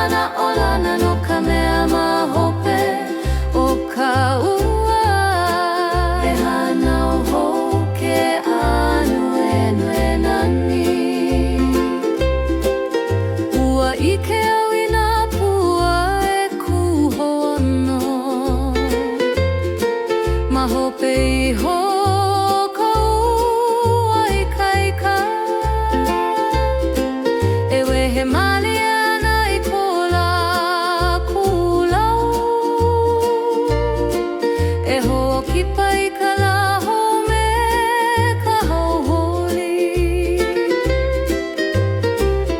mana olana no ka mea mahope o ka ua. E hana o hou ke anuenue nani. Ua ike au i nā pua e kuho ano. Mahope iho ka ua i kaika. E wehe mali ana i ko la kulau. E hoʻokipa i ka laho me ka hauholi.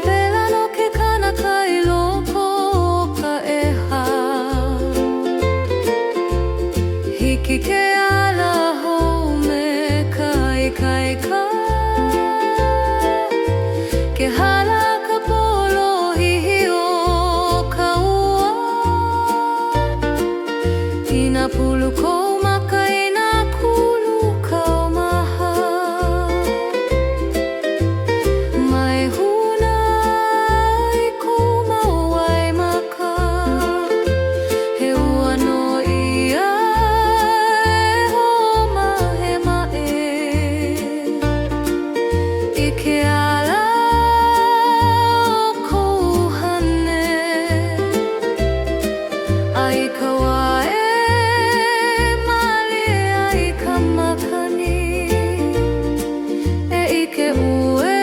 Pela no ke kanaka i loko o ka ʻeha. Hiki ke ala hou me ka ikaika. Ke hala ka polohihi o ka ua. I nā pulu kou maka i nā kulu kaumaha. Mai huna i kou mau wai maka. He ua no ia e hoʻomahe mae. I ke ala o kou hane. Ai ka wā e mali ai ka makani. E ike ue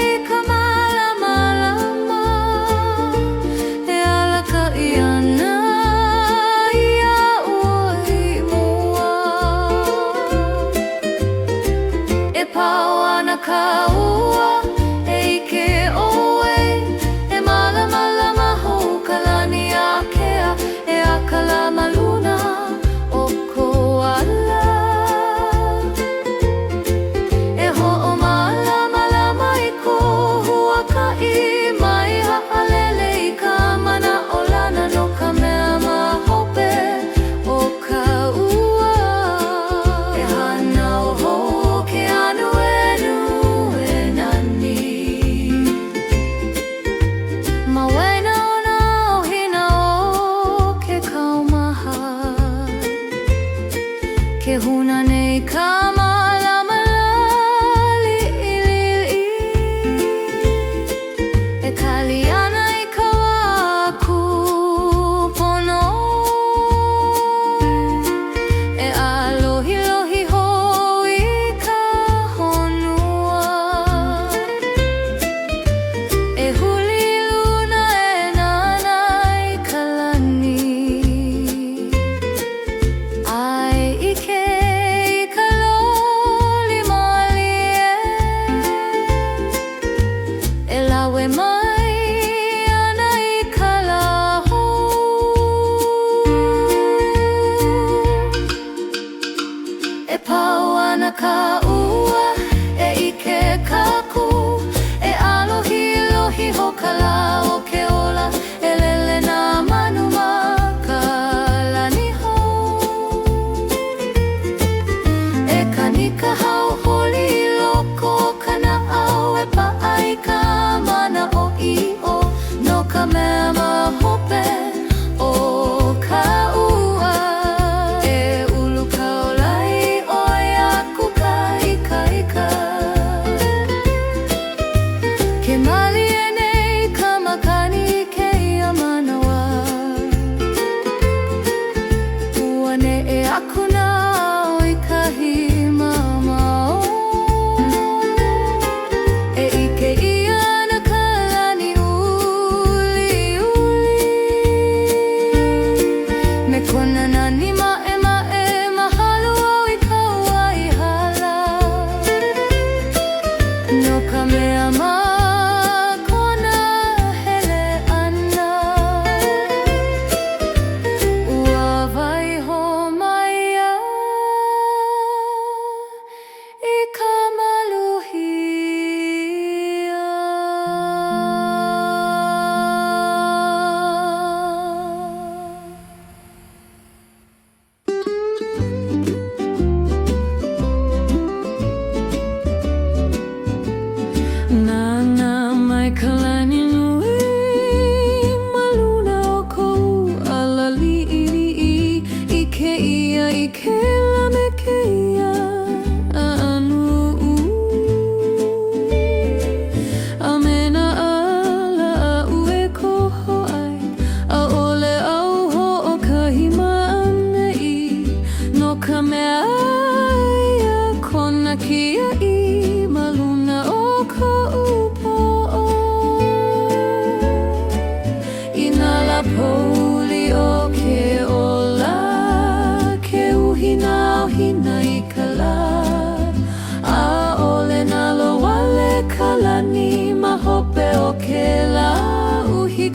i ka malamalama. E alaka i ana ia ua i mua. E pau ana ka ua e ike oe. E malamalama hou ka lani a kea. E akalama luna o ko ala. E hoʻomalamalama i ko huakaʻi. Mai haʻalele i ka mana olana no ka mea mahope o ka ua. E hana o hou ke anuenue nani.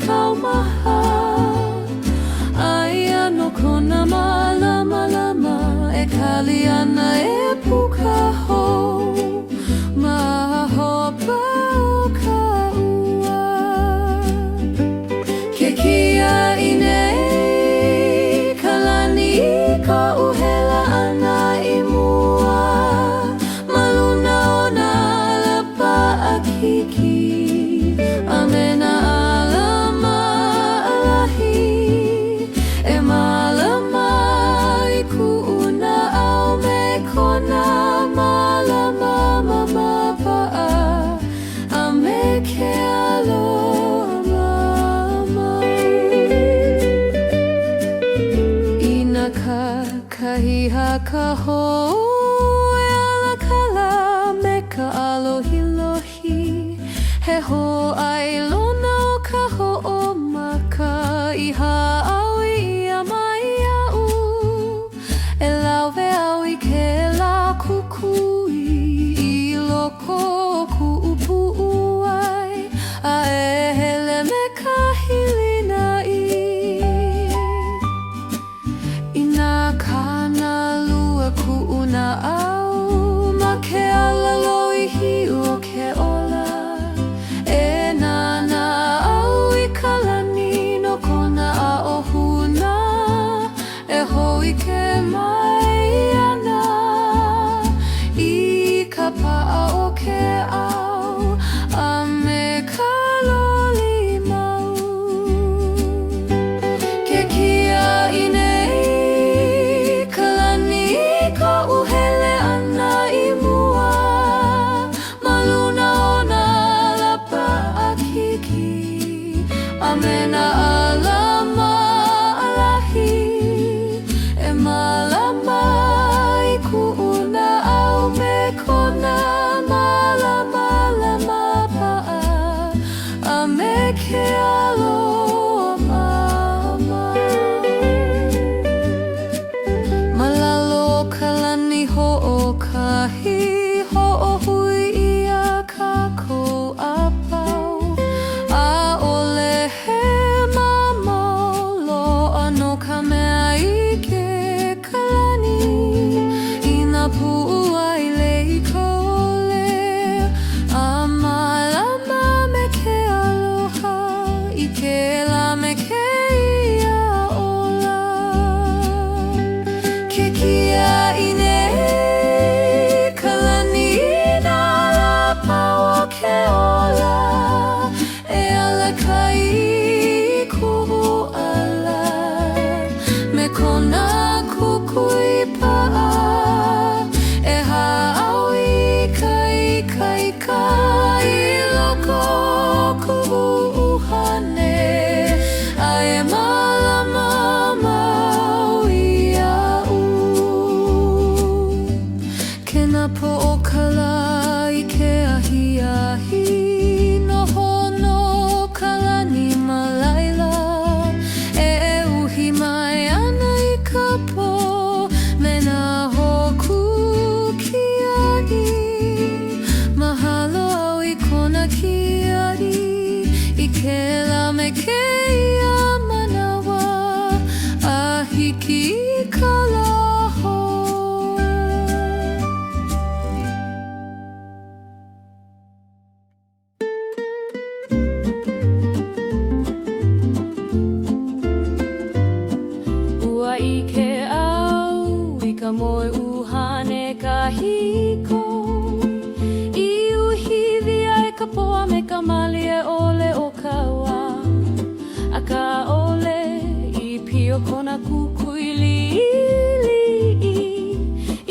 kau maha Aia no kona malama lama E kali ana e puka hou Mahopa o ka ua Ke kia i nei Kalani i ka uhela ana i mua Maluna o na lapa a kiki A me na alama alahi E malama i ku'una au me kona malama mamapa A me ke aloha mama Ina ka kahiha ka hou E ala kala me ka alohi lohi He ho ai lona o ka ho'o maka I ha'awi ia mai a'u E lauwe au i ke la kukui I loko o ku'upu'u ai A e hele me ka hilina i I nā kāna lua ku'una au Ma ke alalo i hiu o ke ola E nana au i kalani no kona a o huna E hoi ke mai ana I ka pa'a o ke au A me ka loli mau Ke kia i nei Kalani i ka uhele ana i mua Maluna o na lapa a kiki A me na alama alahi E malama i ku'una au me kona malama lama pa'a A me ke aloha mama Malalo kalani ho'okahi Ho'ohui ia kākou a pau A ole he mamau Lo'a no ka mea i ke kalani I nā pu'u ai lei kole A malama me ke aloha I ke la me ke ia ola Ke kia i nei Kalani i nā lapa o ke ola E ala kai i kuhu ala Me kona kukui pa'a E ha'awi kai kai loko kuhu uhane A e malama mau i a'u Ke na po'okala i ke ahi Noho no kalani malaila E uhi mai ana i ka po Me na hoku kiari Mahalo au i kona kiari I ke la me ke ia manawa A hiki i ka laho Ua i ke au I ka moe uhane ka hiko I uhiwi ai ka poa me ka mali e ole o ka wā A ka ole I pio kona kukui li'i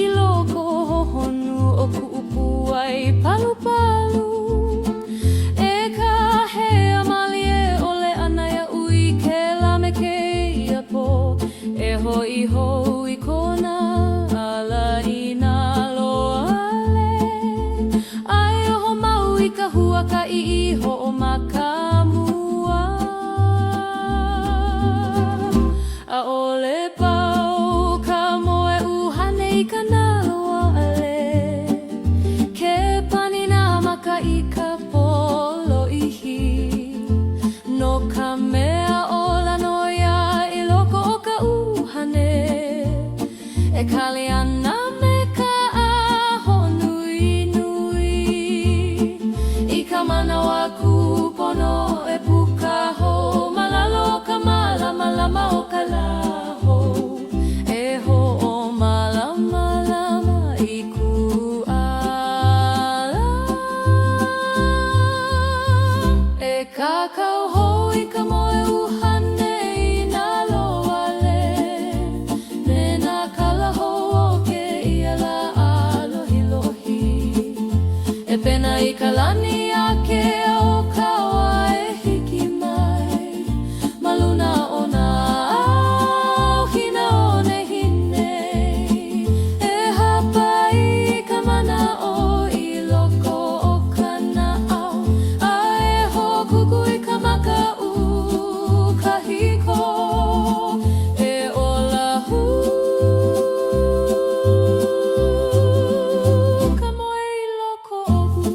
I loko hohonu o ku'upu ai palu palu E ka hea mali e ole ana ia ui ke la me ke ia po E hoi hou i kona ala I nā loale Ai oho mau i ka huaka I iho o maka mua A ole pau ka moe uhane I ka naloale Ke pani nā maka I ka polo ihi No ka kaliana me ka aho nui nui I ka manawa kupono e puka ho malalo ka malama lama o ka laho e ho o malama lama I ku ala e kakau ho I ka moe uhane I na loale me na kalaho o ke ia la alohi lohi e pena I ka lani ake o kawa e hiki mai maluna o na au hina o nehine e hapa I ka mana o I loko o kana au a e ho kuku I ka maka u kahiko e ola hu ka moe I loko o hu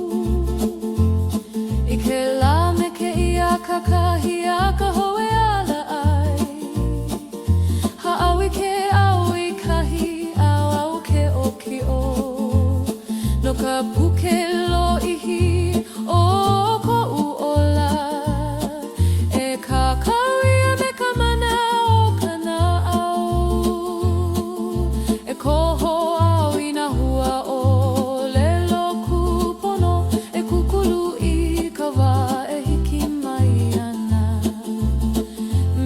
I ke la me ke ia kakahi a ka hoe ala ai ha'awi ke awi kahi au au ke oki o no ka puke lo ihi o ko'u ola e kakawia me ka mana o kana au e koho au I na hua o lelo kupono e kukulu I ka wā e hiki mai ana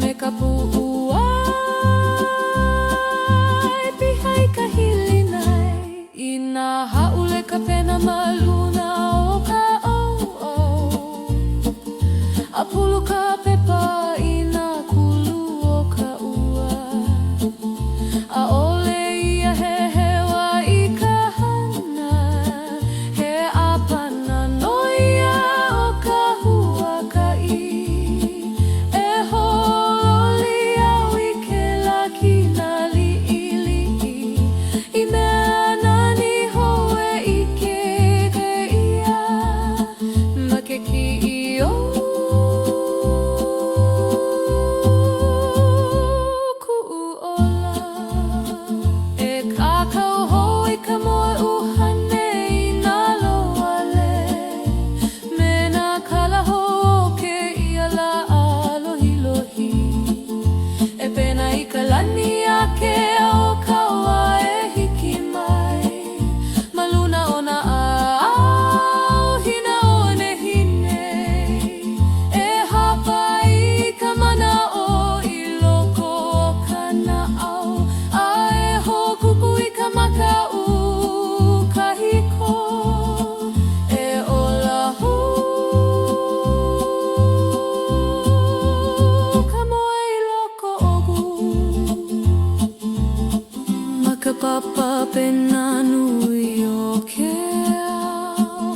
me ka pu'u ai piha I ka hili nai I na ha'ule ka pena maluna o ka au a pulu ka pepa I na kulu o ka ua a ole ia he hewa I ka hana he apana no ia o ka hua ka I e hololi au I ke laki na li'ili I mea nani hoe I ke ia ma ke ki'i o ku'u ola e kakau hoi ka moe uhane I na loale me na kalaho o ke ia la alohi lohi e pena I ka lani ake o kaua e hiki mai maluna o na au hina o nehine e hapa I ka mana o I loko o kana au a e ho kuku I ka maka u kahiko e ola hu ka moe I loko o gu ma ka papa pena nui o ke ao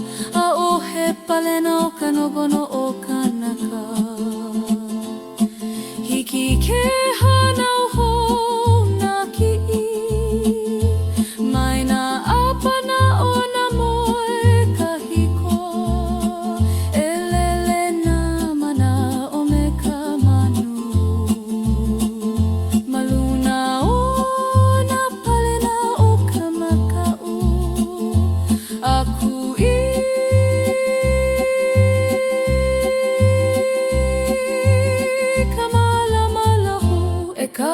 a o he palena o ka nogono o kanaka hiki ke hanau hou na ki'i mai na apana o na moe kahiko e lele na mana o me ka manu maluna o na palena o ka maka'u aku I ka malama lahu e ka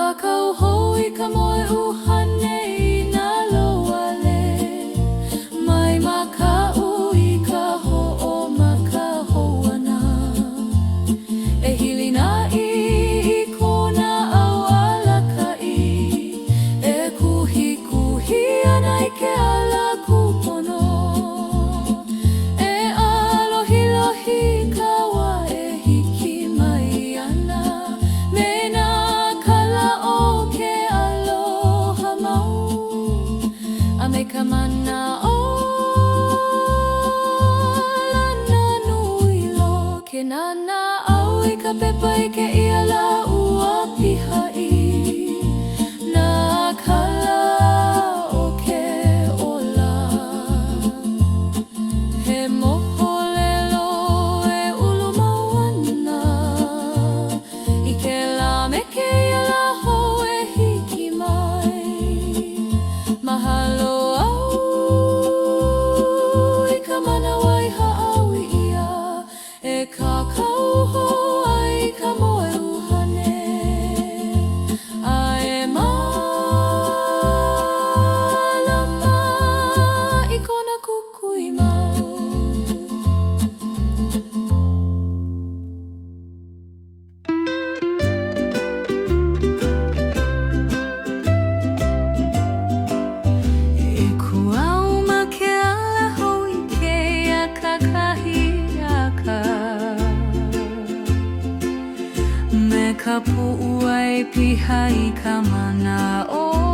ka pu'uai pihai ka mana'o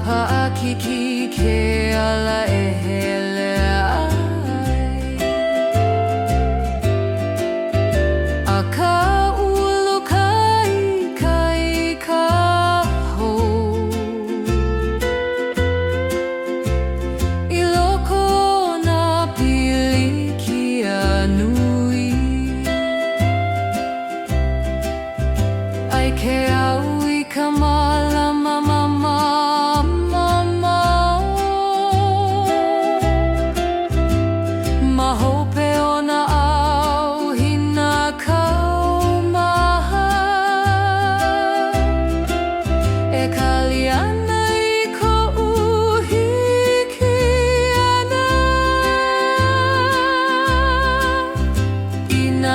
Paakiki ke ala e hele ai A ka ulu kai kai ka hou I loko na pilikia nui Ai ke au I ka malama mama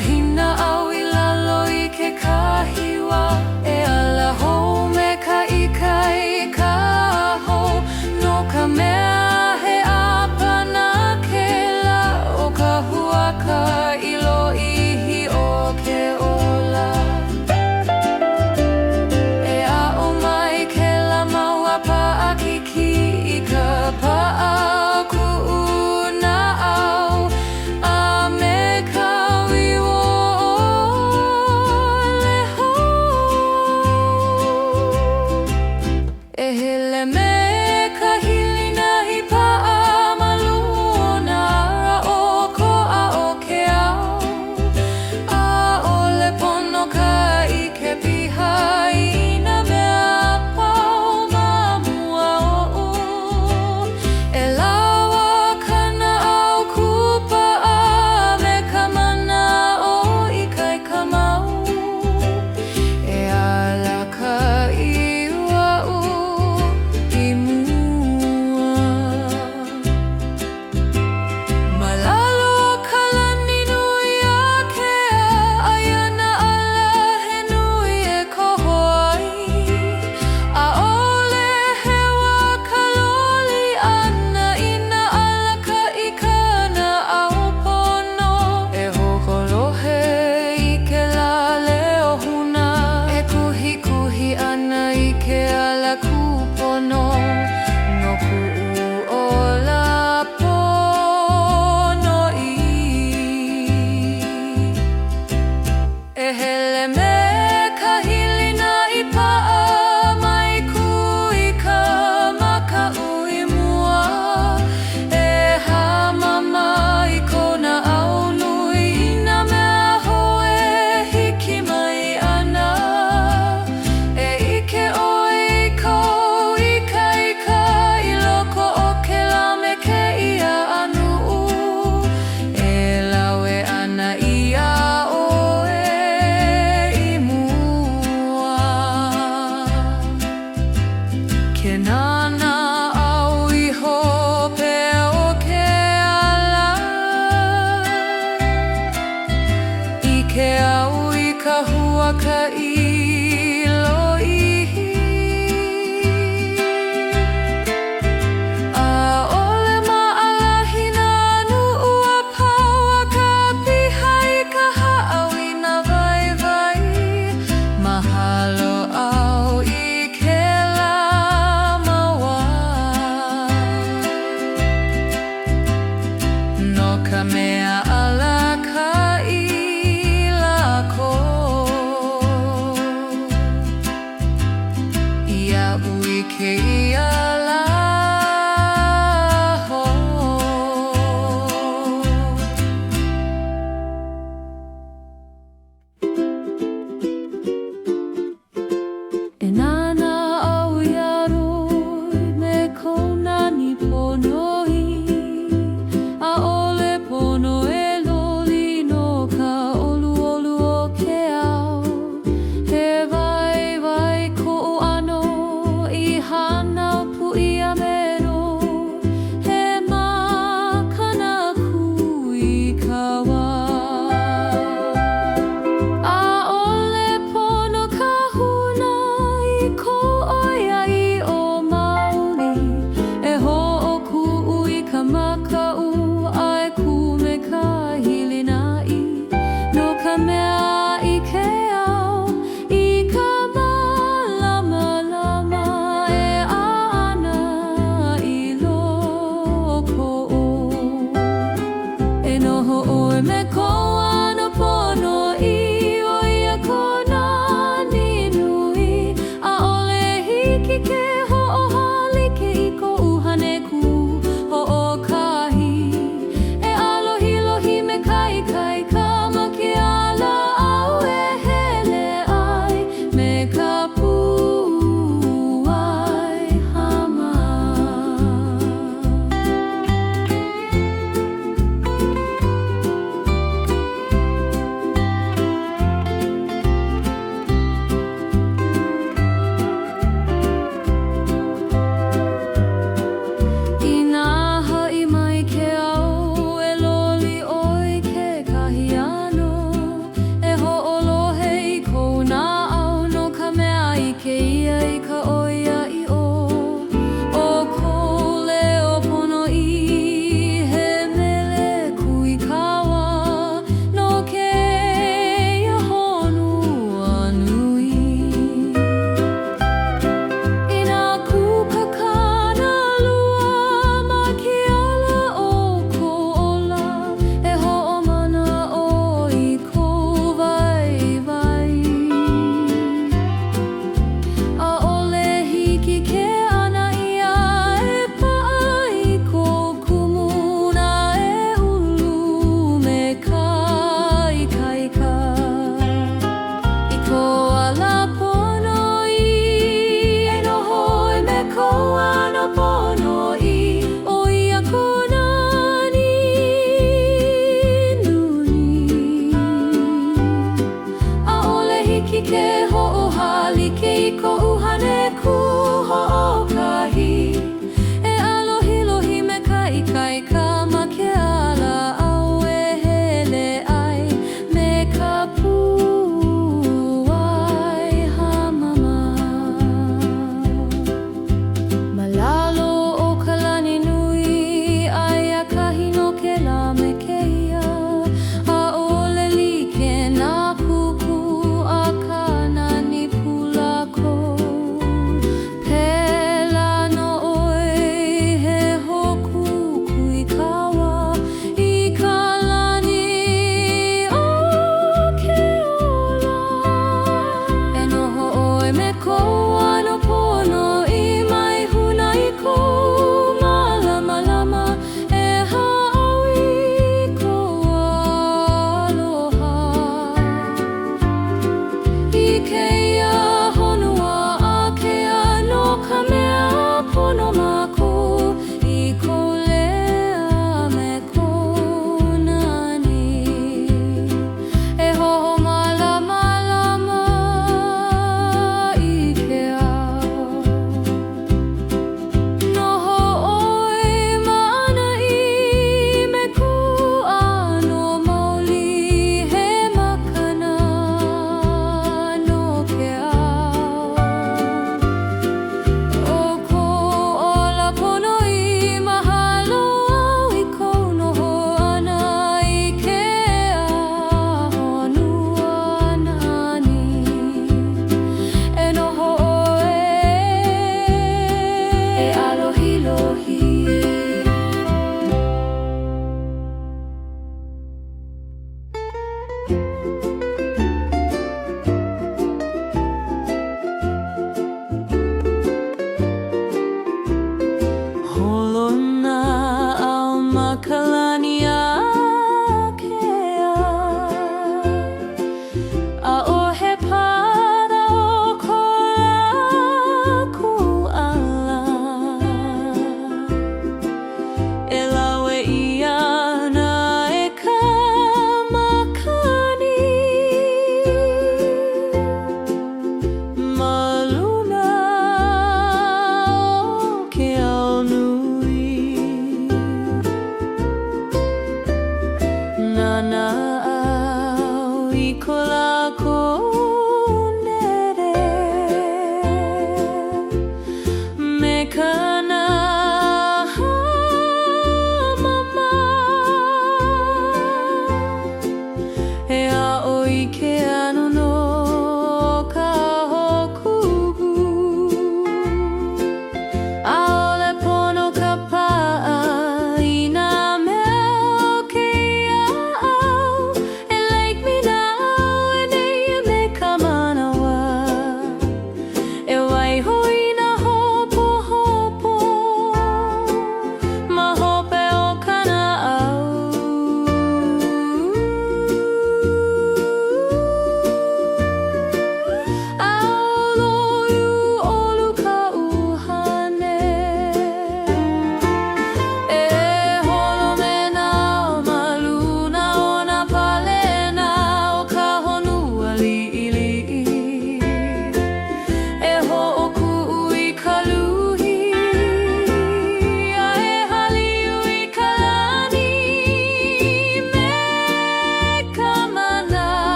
Hina au I lalo I ke kahiwa e ala ui ke ia la ho E nana au iaroi me kona ni ponoi A ole pono e loli no ka olu olu o ke ao He vai vai ko ano I hana pui a mero He makana kui kawa A ole pono ka huna I ko oia I o mauni E ho o ku ui ka makau Ai ku me ka hilinai No ka mea I ke ao I ka malama lama E ana I loko o E noho oe me ko ano pono I o ia kona ni nui A ole hiki ke ho'ohali ke I ko uhane ku ho'o kahi E alohi lohi me kai kai ka maki ala au e hele ai Me ka pu ai hama Ina ha'i mai ke au e loli oi ke kahi ano E ho'olohe I kou nā au no ka mea I ke ia I ka oia I o O kou leo pono I he mele kui kawa No ke ia honua nui Ina kukakana lua ma ki ala o ko ola E ho'omana o I kou vai vai A ole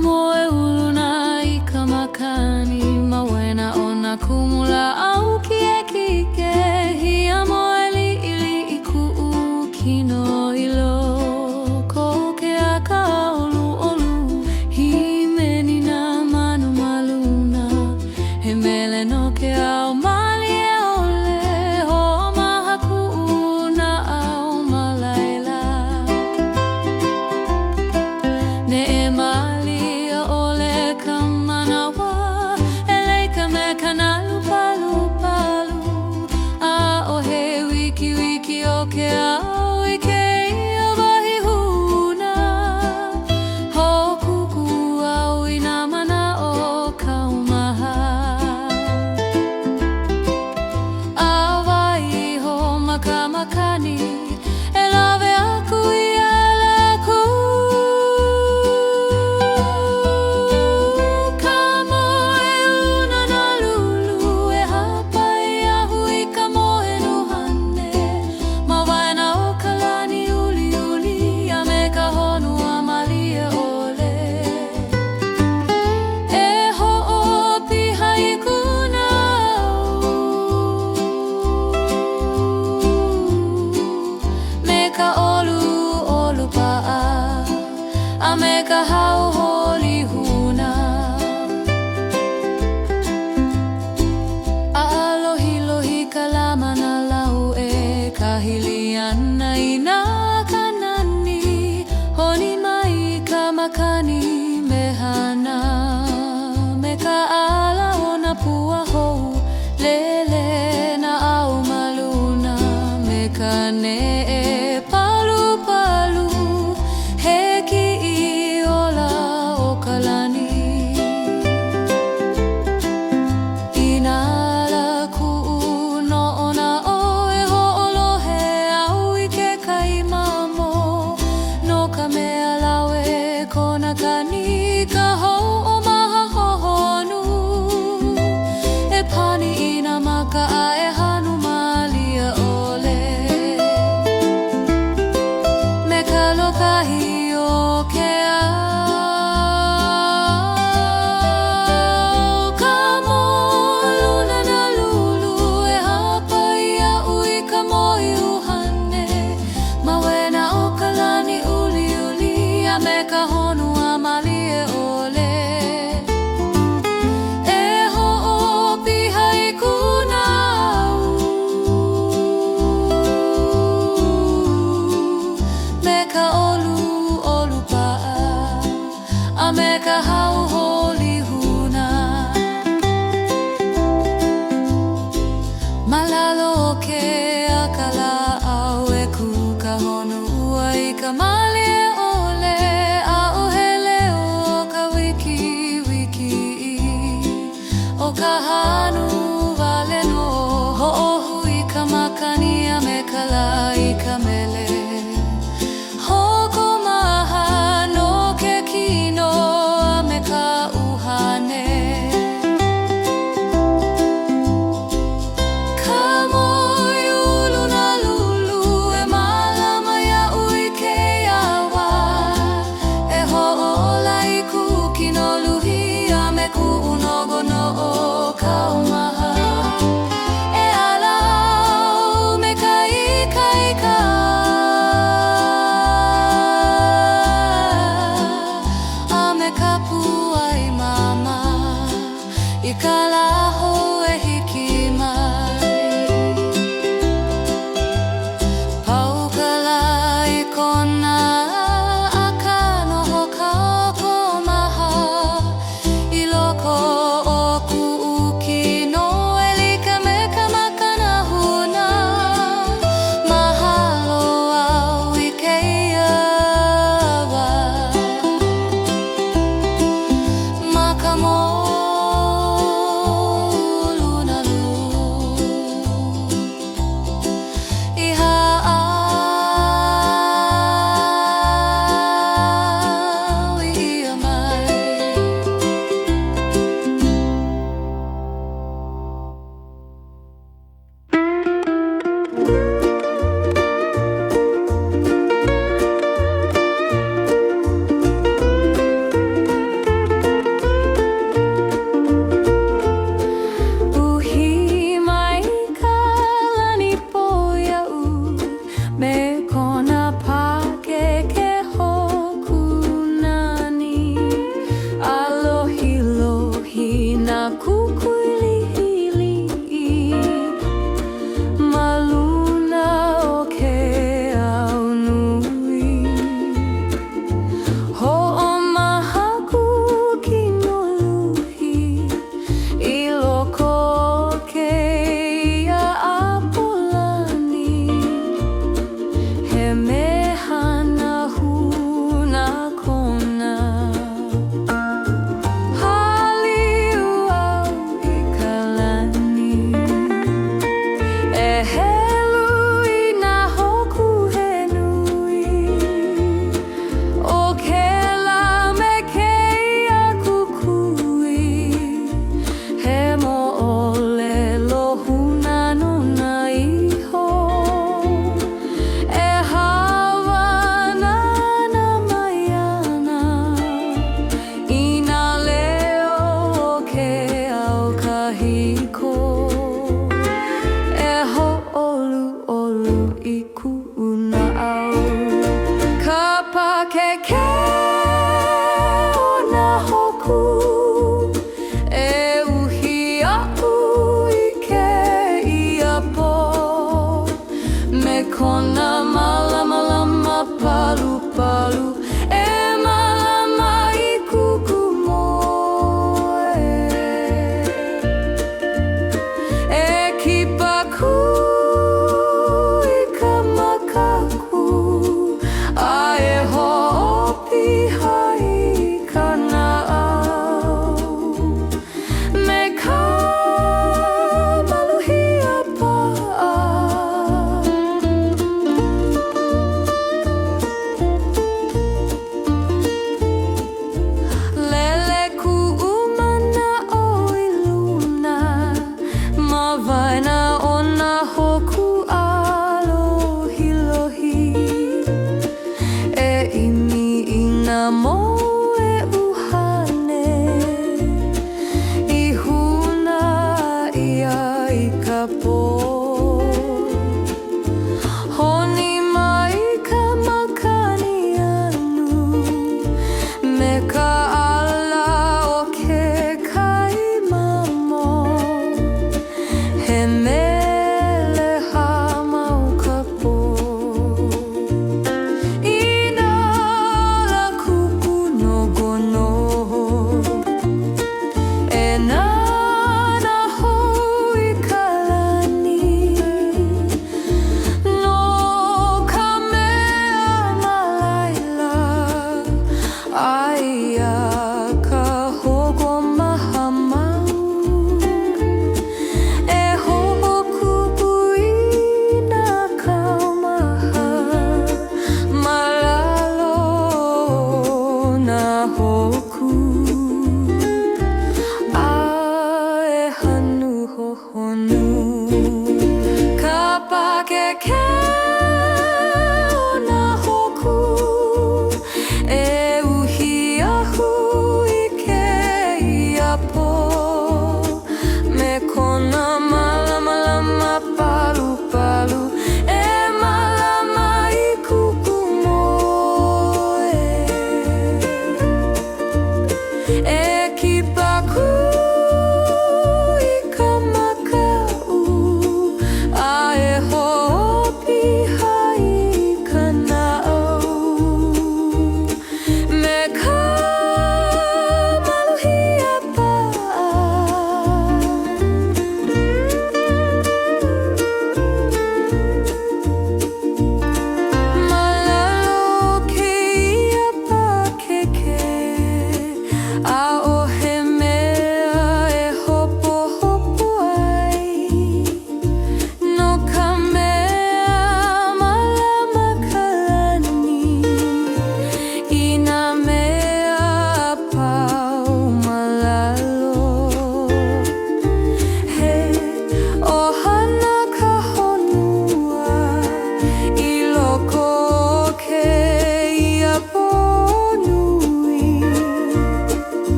moe uluna I ka makani mawena o na kumula au kiekike hia moe li'ili I ku'u kino I loko ke aka olu hi meni na manu maluna he mele no ke au mali e ole ho maha ku'u na au malaila ne e mali a ole ka manawa eleika me kana lupalu a o he wiki wiki o ke au I ke ia wahi huna ho kuku au I na mana o kaumaha a wai ho makamakani e lawe aku I alaku ka moe una na lulu e hapai ahu I ka moe nuhane ma waena o ka lani uli uli a me ka honua malia ole e ho'opi hai kuna me ka olu pa'a a me ka hau holi huna a alohi lohi ka lama na lau e ka hili ana I nā kanani honi mai ka makani mehana me ka ala o na pua hou lele na au maluna me ka ne'e palu he ki'i ola o ka lani I nā ala ku'u no'ona o e ho'olohe au I ke kaimamo no ka mea lawe kona kani ka hou o maha hohonu e pani I nā maka a e hanu malia ole me ka lokahi o ke au ka moe luna na lulu e hapai a'u I ka moe uhane ma wena o ka lani uli uli a me ka honua malia ole e ho'opi hai kuna me ka olu pa'a a me ka hau holi huna malalo o ke akala au e ku ka honua I ka mali e ole a o hele o ka wiki wiki o ka hanu wale no ho'ohu I ka makani a me ka la I ka mele hoko maha no ke kino a me ka ke ke o na hoku e uhi aku I ke ia po me kona malama lama palu palu e malama I kuku moe e kipa ku I ka makaku a e hoʻopi hai kana au me ka maluhia pa'a lele kuʻumana o I luna ma waena o na hoku alohilohi e imi I nā moe uhane I huna ia I ka pō honi mai ka makani anu me ka ala o ke kai mamo he mele ha mau ka pō Ina la kuku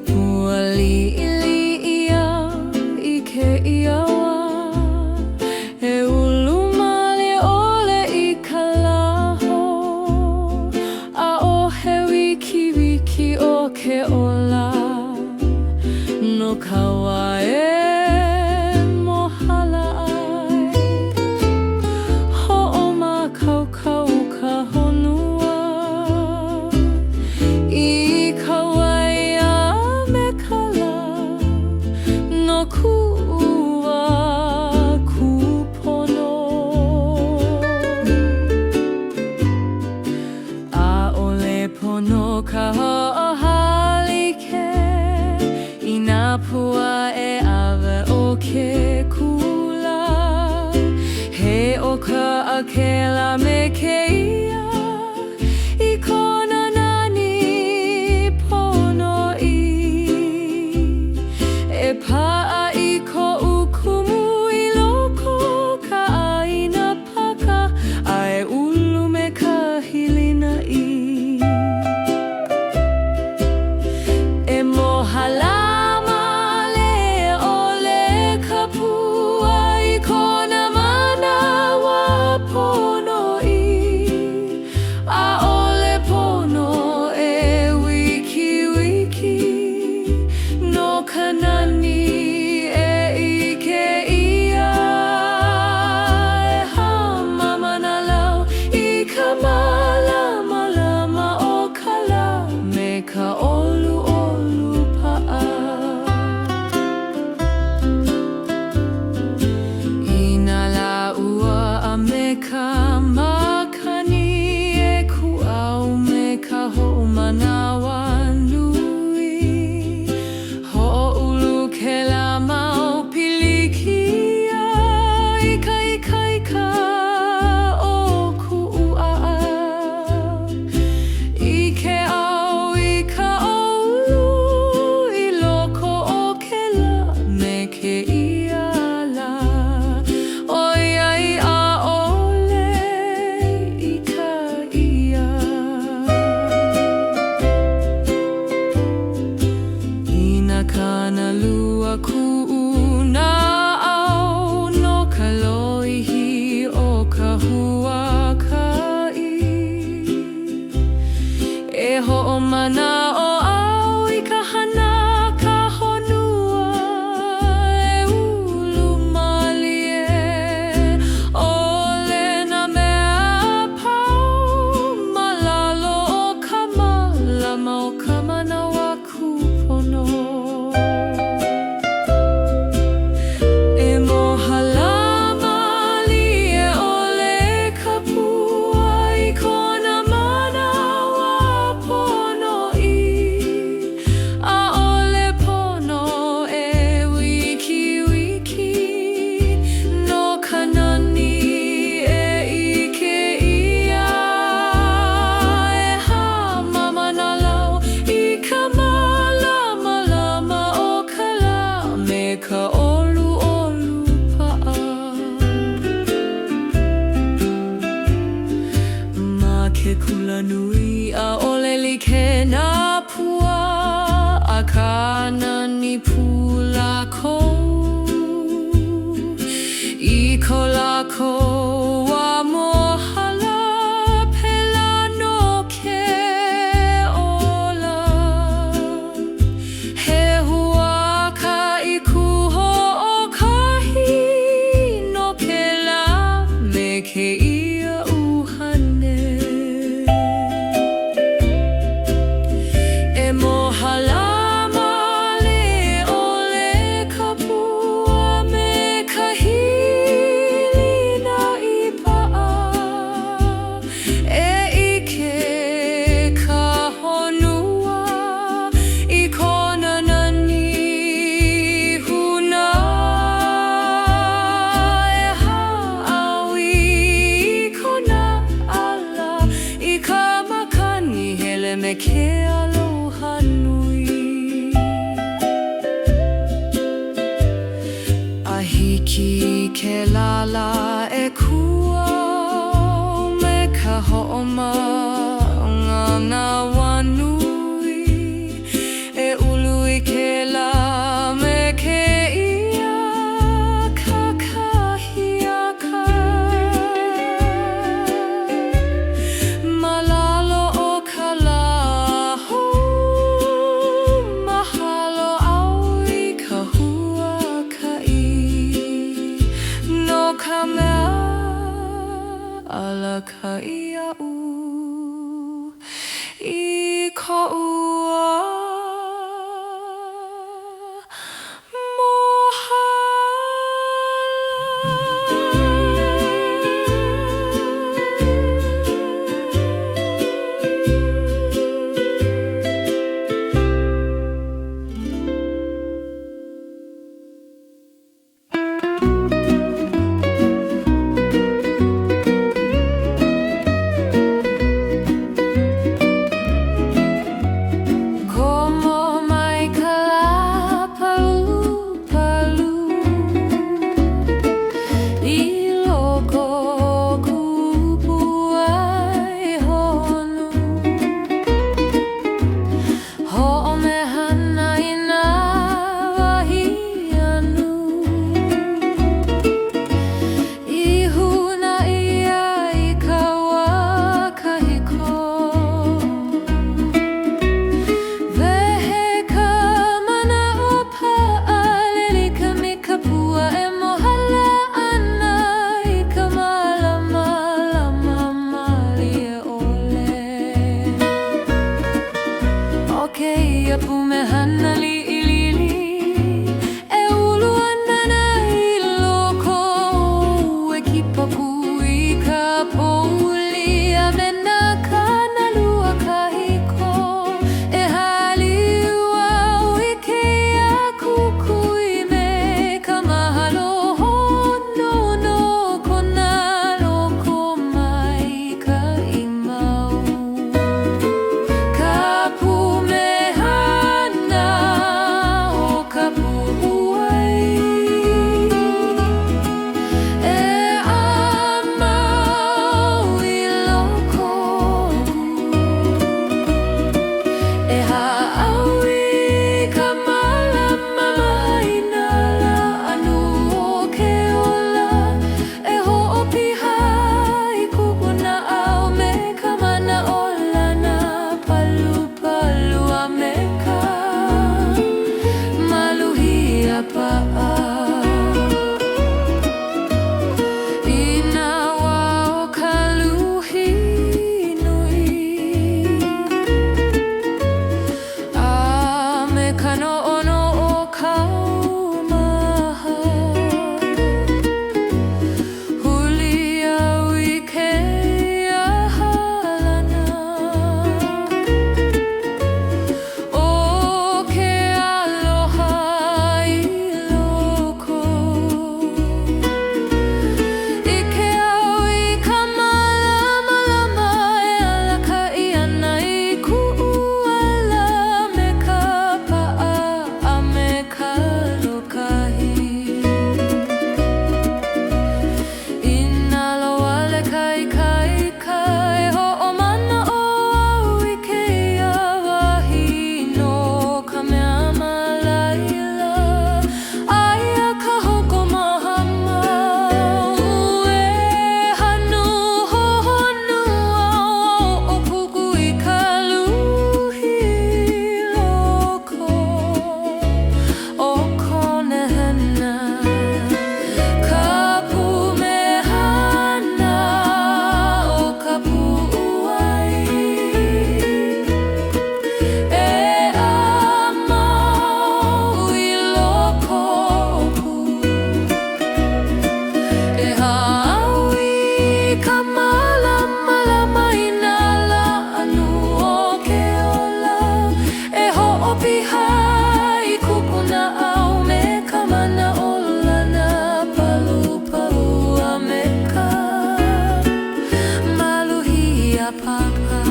Puali ili ia I ke iawa E ulu male ole I ka laho A o he wiki wiki o ke ola No kawa e mohala ai Ho'o ma kau kau ka honua I ka waia me ka la No ku'ua kupono A ole pono ka ho'ohali ke I nā pua e awe o ke kula He o ka akela me ke ia I kona nani pono I E pa'a I ko ukumu I loko ka aina paka A e ulu me ka hilina I E mohala Ka makani e ku'au me ka ho'omanawa nui Ho'olu ke la mau pilikia Ika o ku'ua'a I ke au I ka olu I loko o ke la me ke ia la Oi ai a Kana lua ku'u na au no ka loihi o ka huaka'i E ho'omana o au I ka hana ka honua E ulu mali e ole na mea pau Malalo o ka malama o ka manawa kupono Ke kula nui a ole like nā pua A kānani pula ko I ko lako wa mohala Pela no ke ola He hua ka I kuho o kahi No ke la me ke ia uhane Me ke aloha nui A hiki ke lala e kua Me ka ho'oma ngā wanu na aume kama na olana palu palu ameka maluhia papa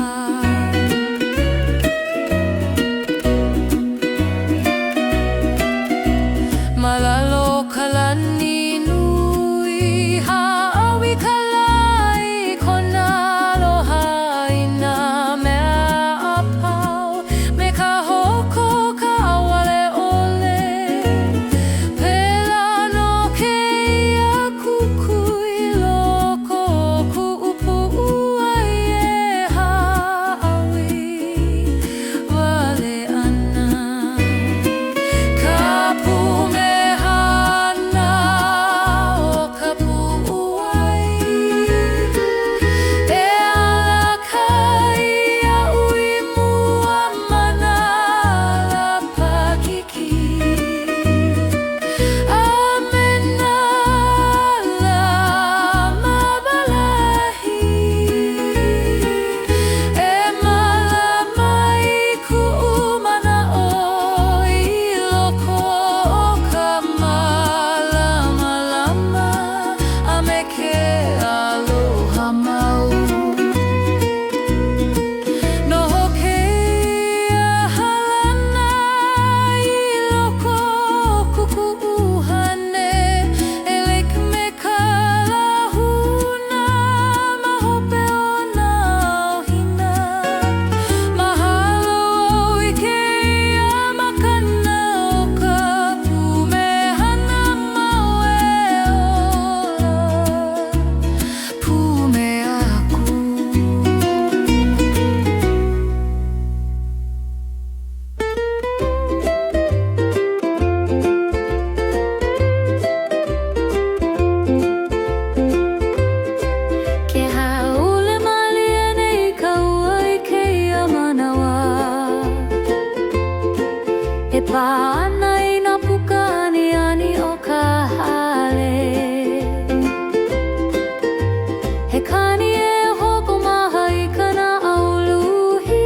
malalo kalani nui haawi kalai kona aloha ina mea apau me ka hoko ka awale ole pela no ke ia kukui loko ku upu ua ie haawi wale ana ka pume E pāna I nā puka ani ani o ka hale He kani e hoko maha I kana auluhi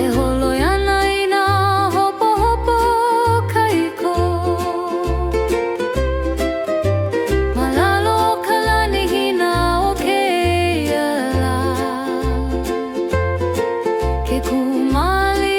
E holoi ana I nā hopo hopo kaiko Malalo ka lani hina o ke iala Ke kumali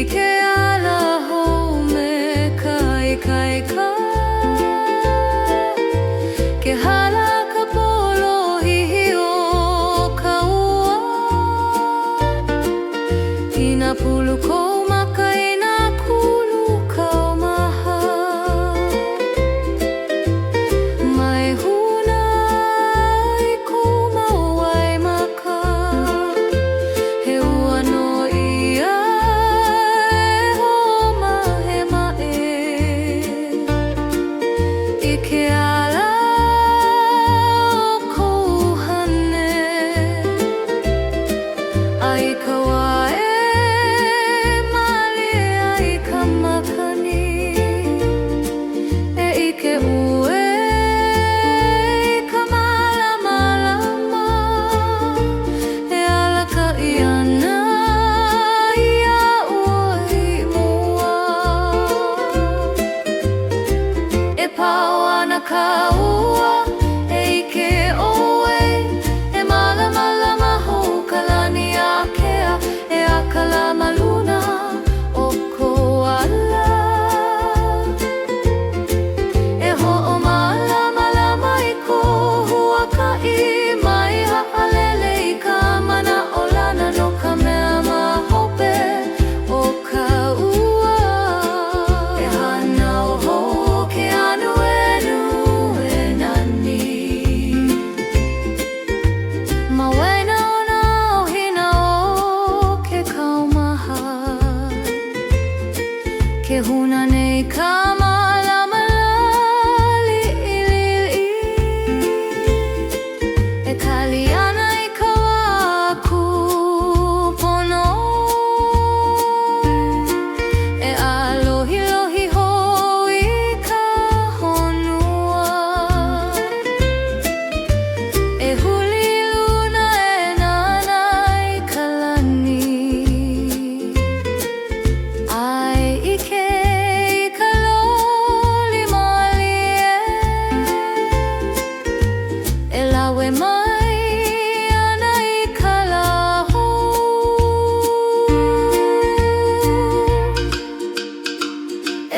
que Ke huna nei ka malama li'ili'i E kali ana I ka wā kupono E alohi lohi hou I ka honua E huli luna e nana I ka lani Ai ike I ka loli mali E lawe mai ana I ka lahou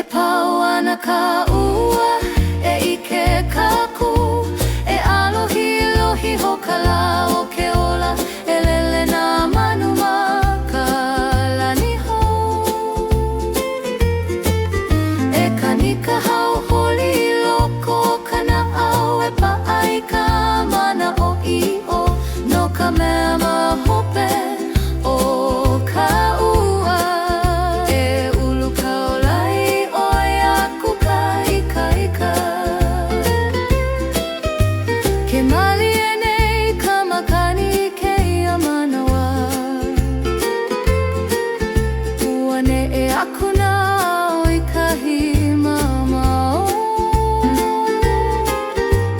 E pau ana ka ua E ike kaku E alohi lohi ho ka la o ke ola E lele nā manu ma ka lani hou E kanika hau holi I loko kana au E paai ka mana o i'o No ka mea mahope o ka ua E ulu kaulai oi aku ka ika Ke mali e nei ka makani keia manawa Ua ne e aku na o I kahi mamao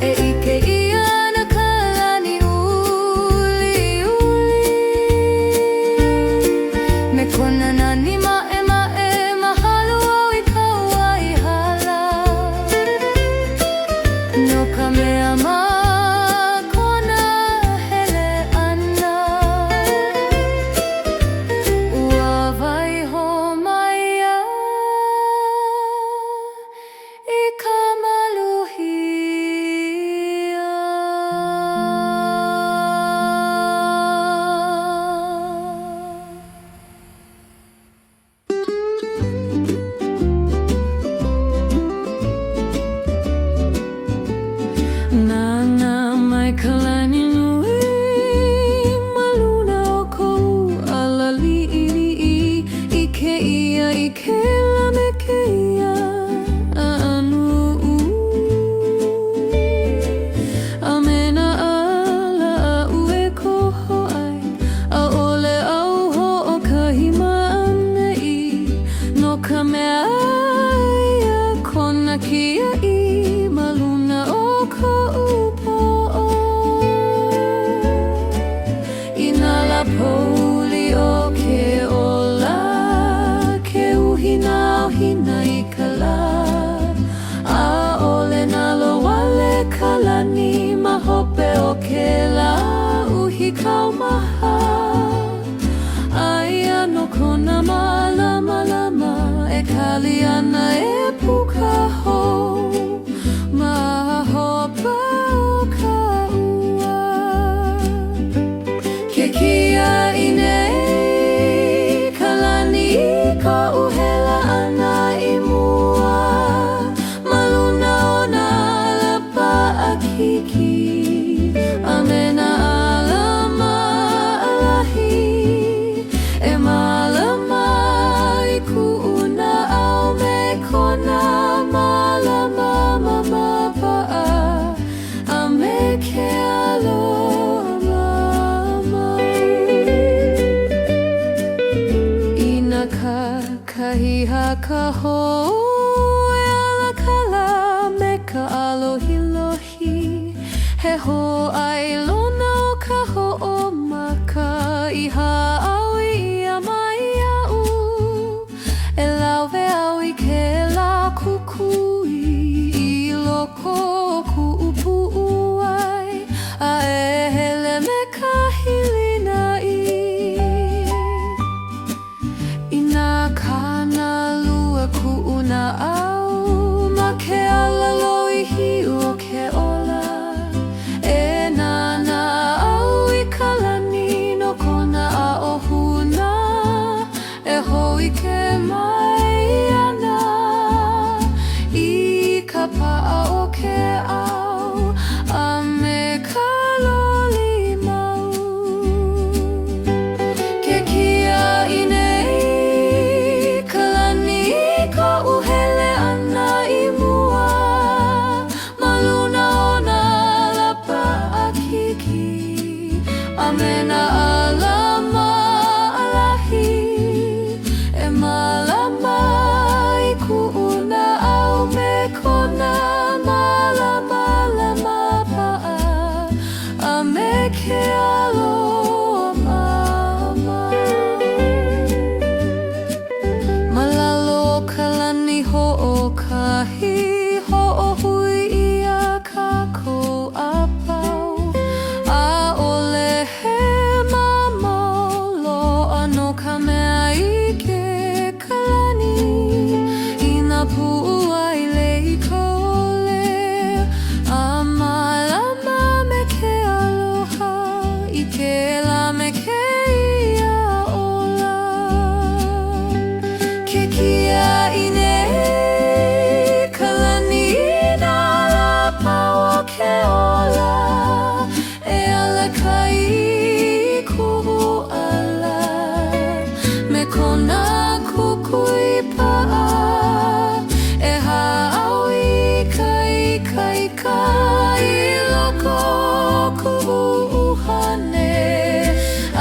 E ike ia na ka lani uli Me kona nani mae mahalo au I ka waihala No ka mea ma kona hele ana Ua waiho mai ia I ka maluhia Nana mai ka lani nui Maluna o kou ala li'ili'i I ke ia I ke la me ke ia anu A mena ala a ue koho ai A ole au ho o kahi ma'anei No ka mea ia kona kia I maluna o kou po'o I nā la pouli o ke ola Ke uhina o hina I ka la A ole nā loale ka lani Ma hope o ke la uhi kaumaha Aia no kona malama E kali ana e puka hou Ma hopa o ka ua Ke kia I nei ka lani I ka uhela ana I mua Maluna o nā lapa a kiki A mena alama alahi E malama I ku'una au me kona malama mama pa'a A me ke aloha mama Ina ka kahiha ka hou E ala kala me ka alohi lohi He ho ai lona o ka ho'o maka I ha'awi ia mai a'u E lauwe au I ke la kukui I loko o ku'upu'u ai A e hele me ka hilina I I nā kana lua ku'una au Ma ke ala loihi o ke ola E nana au I ka lani no kona a o huna E hoi ke mai ana I ka pa'a o ke au A me ka loli mau Ke kia I nei ka lani I ka ke kia I nei kalani na la paua ke ola e ala kai kuhu ala me kona kukui pa'a e ha'awi kai kai kai loko kuhu uhane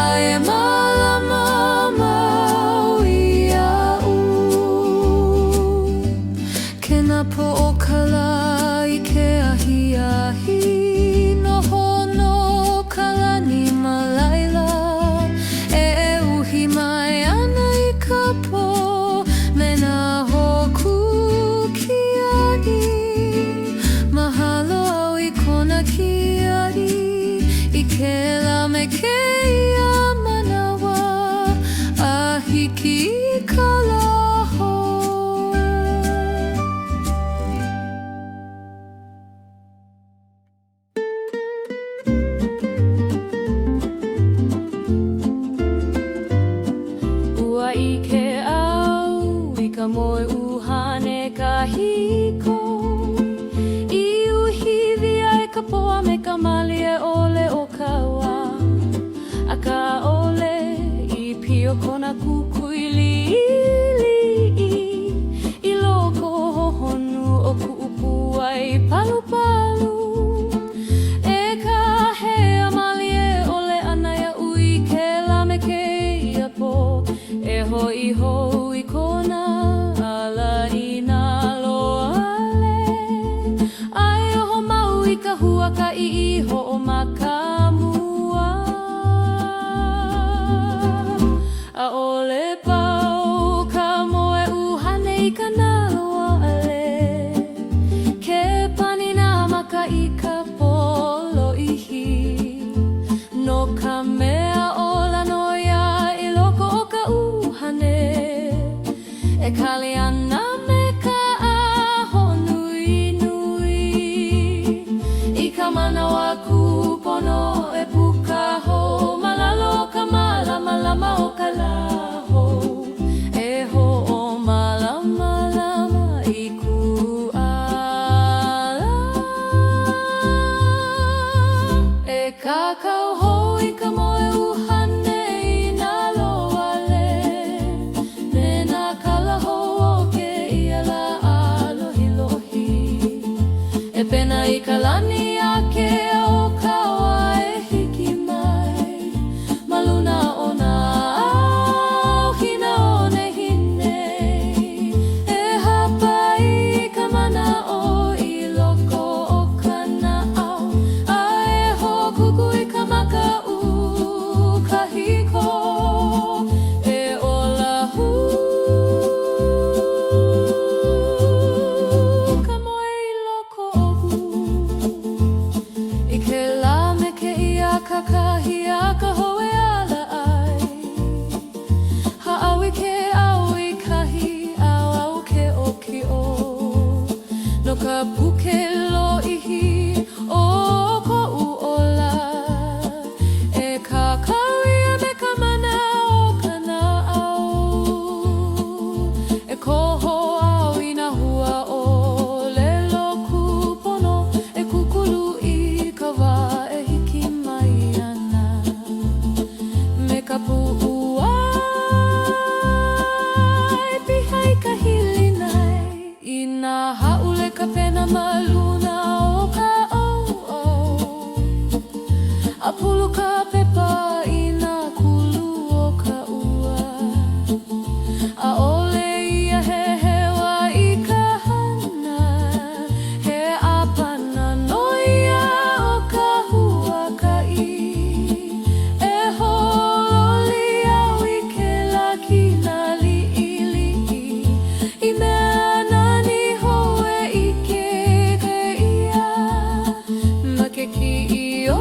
ai e malama maui a'u kena po'okala I ke ahi noho no kalani ma laila e uhi mai ana I ka po me na hoku kiani mahalo au I kona kiani I ke la me keia manawa a hiki I ka laho. Ua I ke au I ka moe uhane kahiko I uhi via e ka poa me ka mali e ole o ka ua a ka ole I pio kona kukui li'i I loko honu o ku'upu ai palu palu e ka hea mali e ole ana ia ui ke la me keia po e hoi hou I kona ala I nā loale ai oho mau I ka huaka I iho o makamua a ole pau ka moe uhane I ka nā loale ke pani nā maka I ka polo ihi no ka mea ola noia I loko o ka uhane e kali ana me ka aho nui nui I ka manawa kupono e puka ho malalo ka malama lama o ka laho e ho o malama lama I kuala e kakau ho I ka moe uhane I nā loale me nā kalaho o ke ia la alohi lohi e pena I ka lani ake o ka oa e hiki mai maluna o nā au hina o nehine e hapa I ka mana o I loko o ka na'au a e ho kuku I ka maka u kahiko e ola hu ka moe I loko oku I ke la me ke ia kakahi a ka hoe ala ai ha'awi ke au I kahi au au ke oki o no ka puke lo ihi o ko'u ola e ka kauia me ka mana o ka na'au e koho au I nā hua o lelo kupono e kukulu I ka wā e hiki mai ana me ka pu'u ai pihai ka hili nai I nā haule ka pena maluna o ka au a pulu ka pepa I nā kulu o ka ua a ole ia he hewa I ka hana he apana noia o ka huaka'i e hololi au I ke laki nā li'i I mea nani hoe I ke ia ma ke ki'io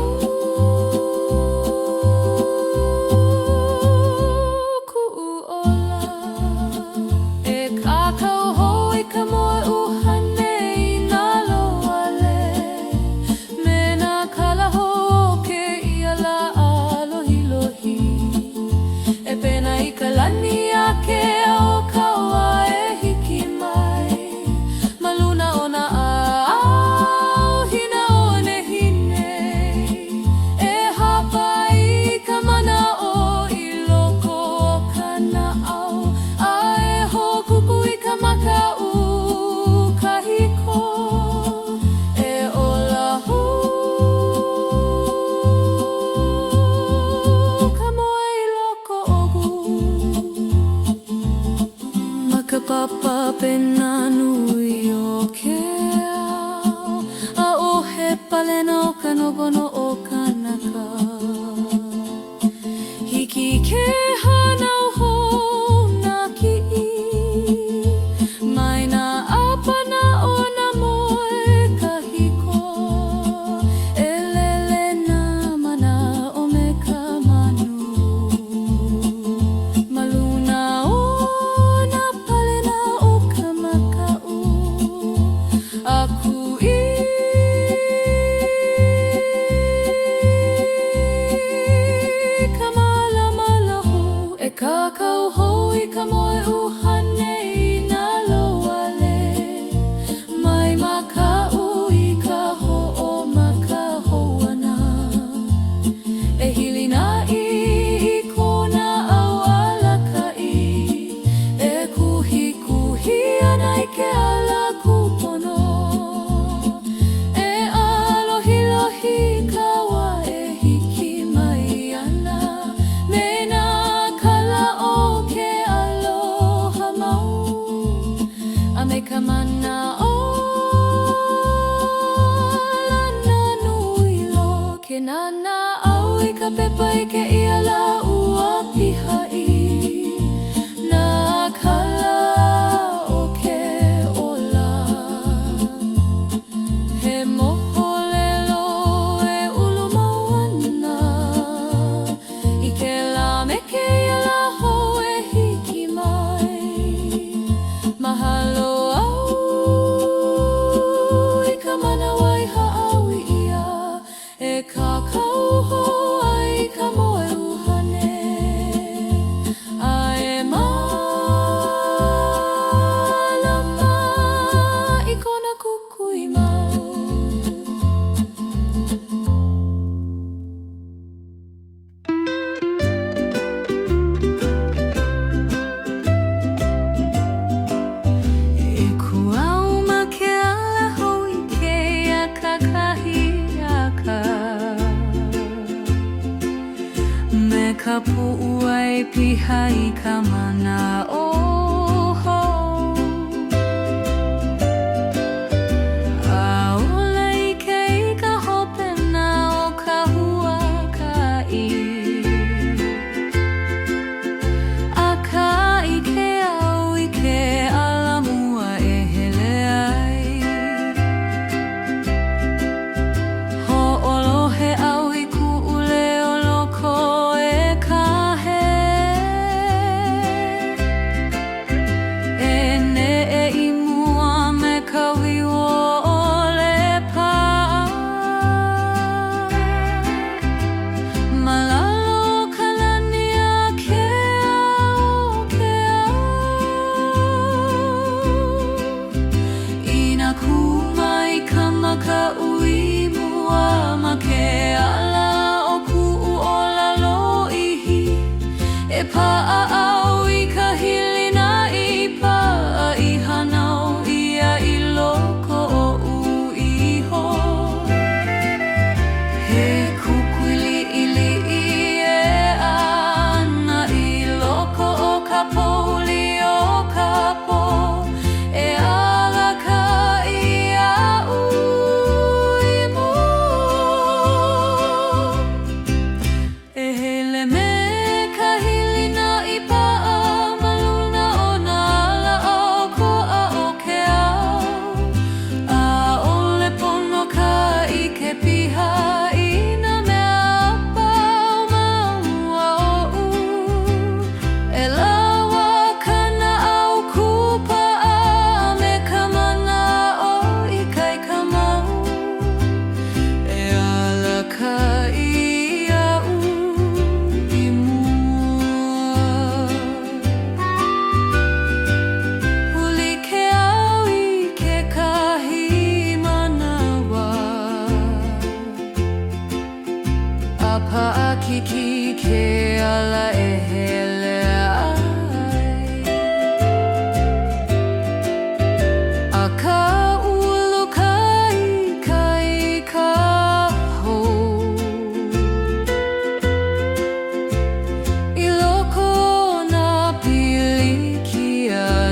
ka papa pena nui o ke ao a o he palena o ka nogono o kanaka hiki ke hanau hou na ki'i mai na apana o na moe kahiko e lele na mana o me ka manu maluna o na palena o ka maka'u aku kakau hou I ka moe uhane I nā loale mai maka'u I ka ho'o maka hoana e hili nā I kona au alaka'i e kuhi kuhi ana I ke ala kupono e alohi lohi kawa e hiki mai ana me nā me ka mana o lana nui lo ke nana au I ka pepa I ke ia la ua pihai na kala o ke ola he moho lelo e ulu mauana I ke la me ke ia la ho e hiki mai mahalo kakau hou ai ka moe uhane ae malama I kona kukui mau e kuau ma ke ala hou I ke ia kakahi aka ka pu'u ai piha I ka mana o hou aola I ke I ka hopena o ka huaka'i a ka I ke au I ke alamua e hele ai ho'olohe au I ku'ule o loko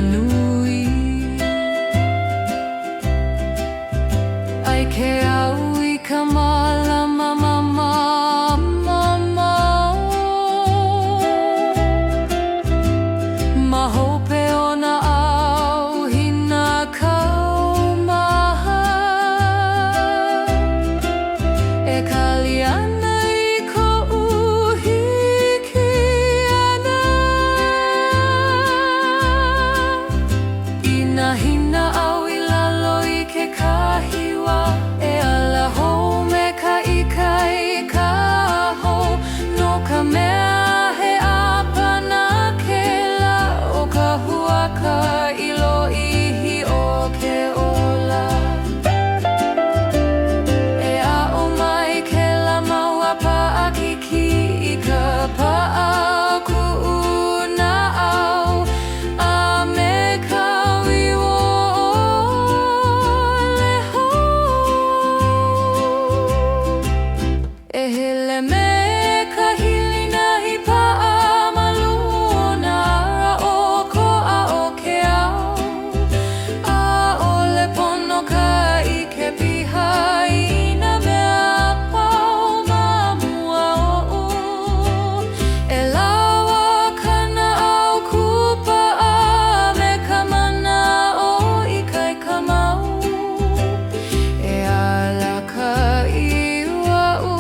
nui ai ke au I ka malama mama ma hope ona au hina kau maha e kali ana I ko'u hiki ana ina hina au I lalo I ke kahiwa e ala hou me ka ika I ka hou no ka mea he apana kela o ka huaka I lo'ihi o ke ola e a'o mai ke la maua pa'akiki I ka pa'a ku'u na au a me ka wiwo ole hou e hele me ka hilina I pa'a maluona o ko'a o ke au a ole pono ka I ke piha I na mea pau ma mua o'u e lawa kana au kupa'a me ka mana o I kai ka mau e ala ka iwa'u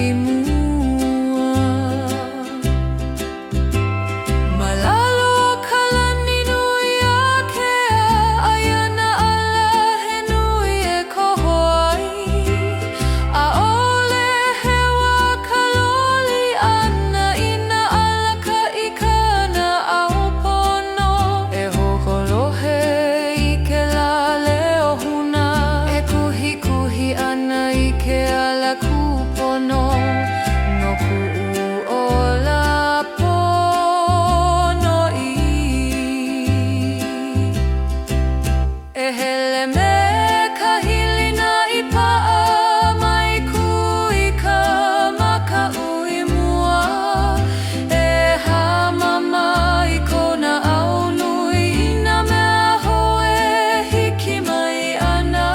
I mua malalo ka lani nui a kea aia na ala he nui e koho ai a ole he wā ka loli ana I na ala ka ika na au pono e hokolohe I ke la leo huna e kuhi kuhi ana I ke ala kupono no ku'u ola pono I e hele me ka hilina I pa'a mai ku I ka maka'u I mua e hamama I kona au nui I na mea hoe hiki mai ana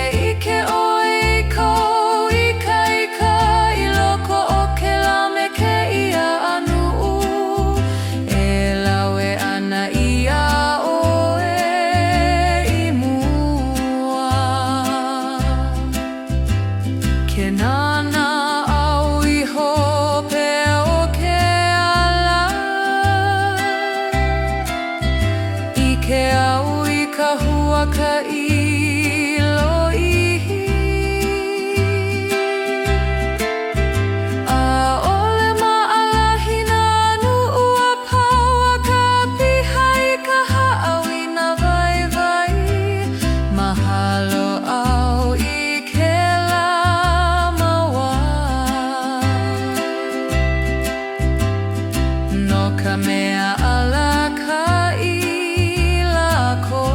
e ike oi kou ika ika I loko o ke la me ke ia anu'u e lawe ana ia oe I mua ke nana au I hope o ke ala I ke au I ka huaka I lo'ihi a ole ma'alahina nu'u a pau a ka piha I ka ha'au I na waiwai mahalo au I ke la maua no ka mea ala ka I lako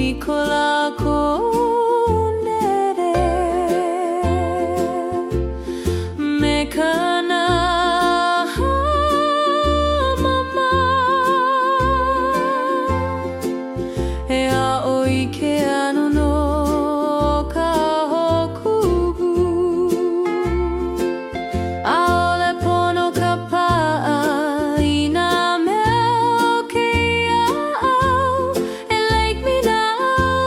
i ko lākou nere. Me kana mama e a'o i ke ano no ka hokugu. ʻAʻole pono ka pa'a i nā mea o ke ʻaʻau. E like me now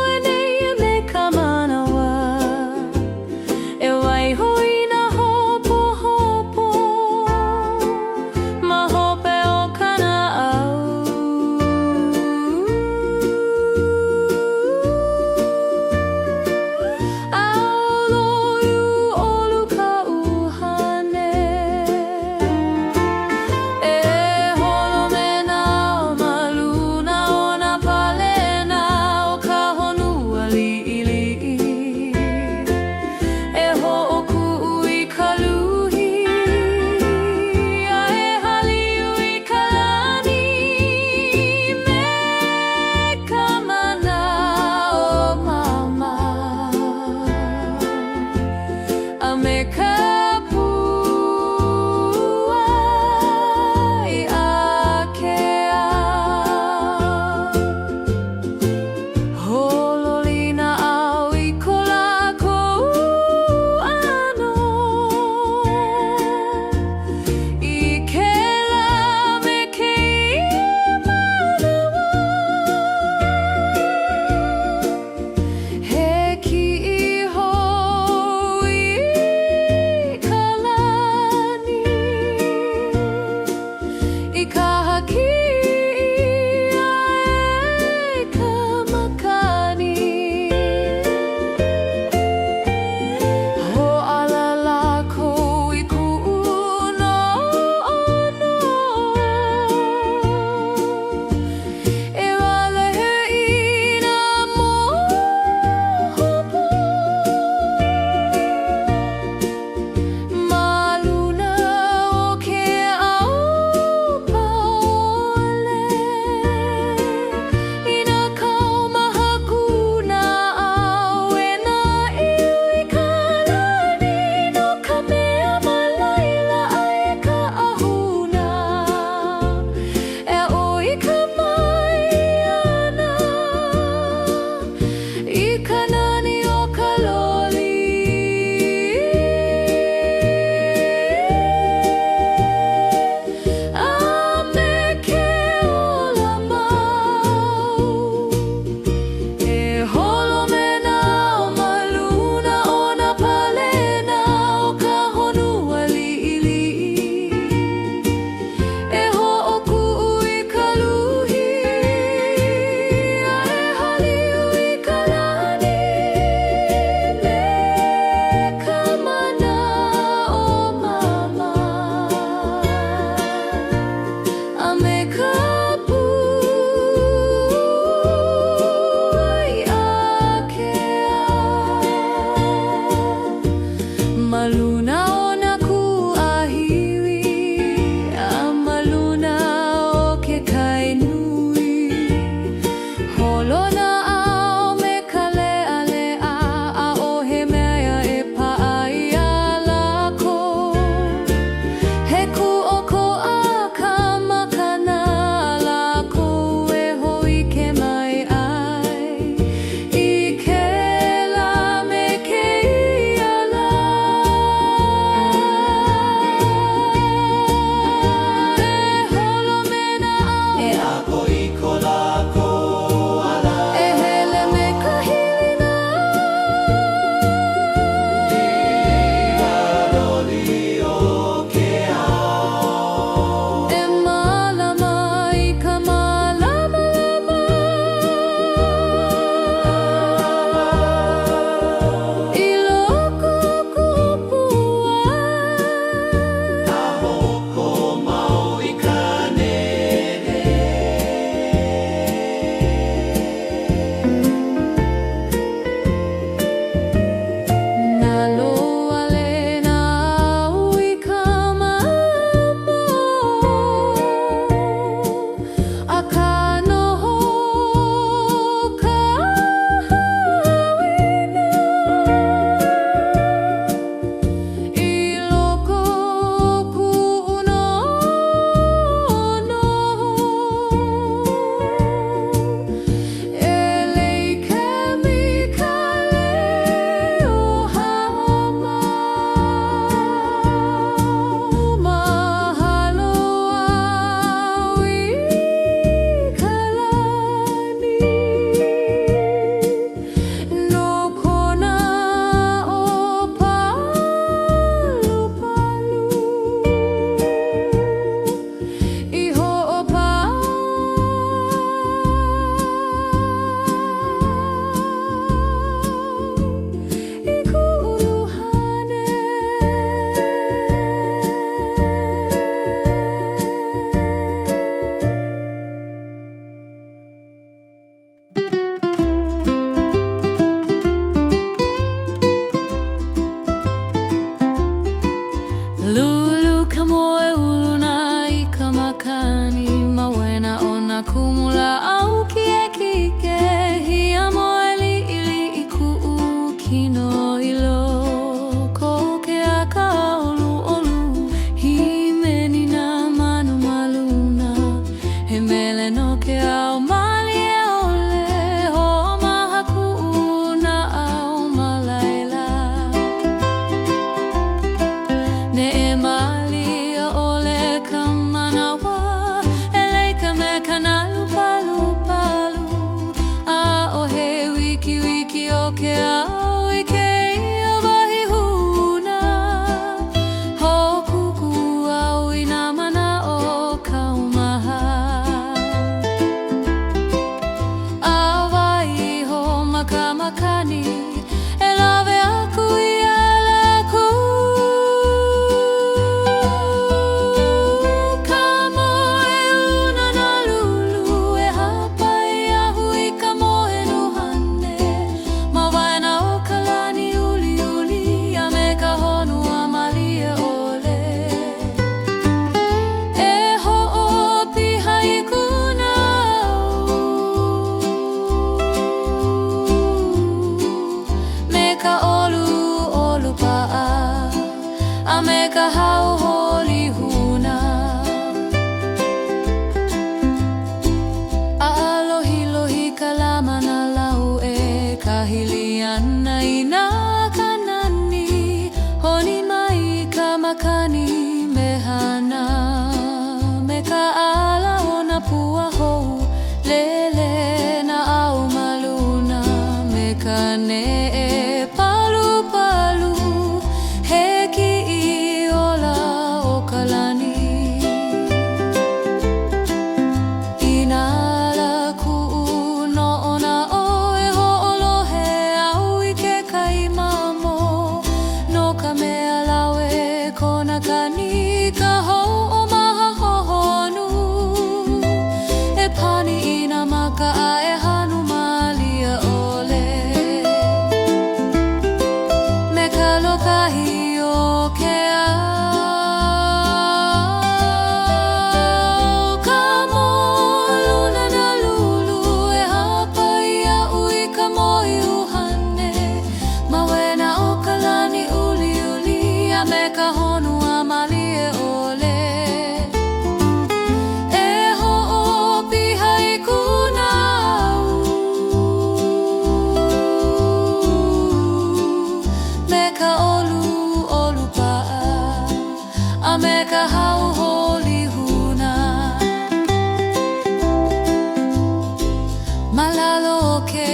ke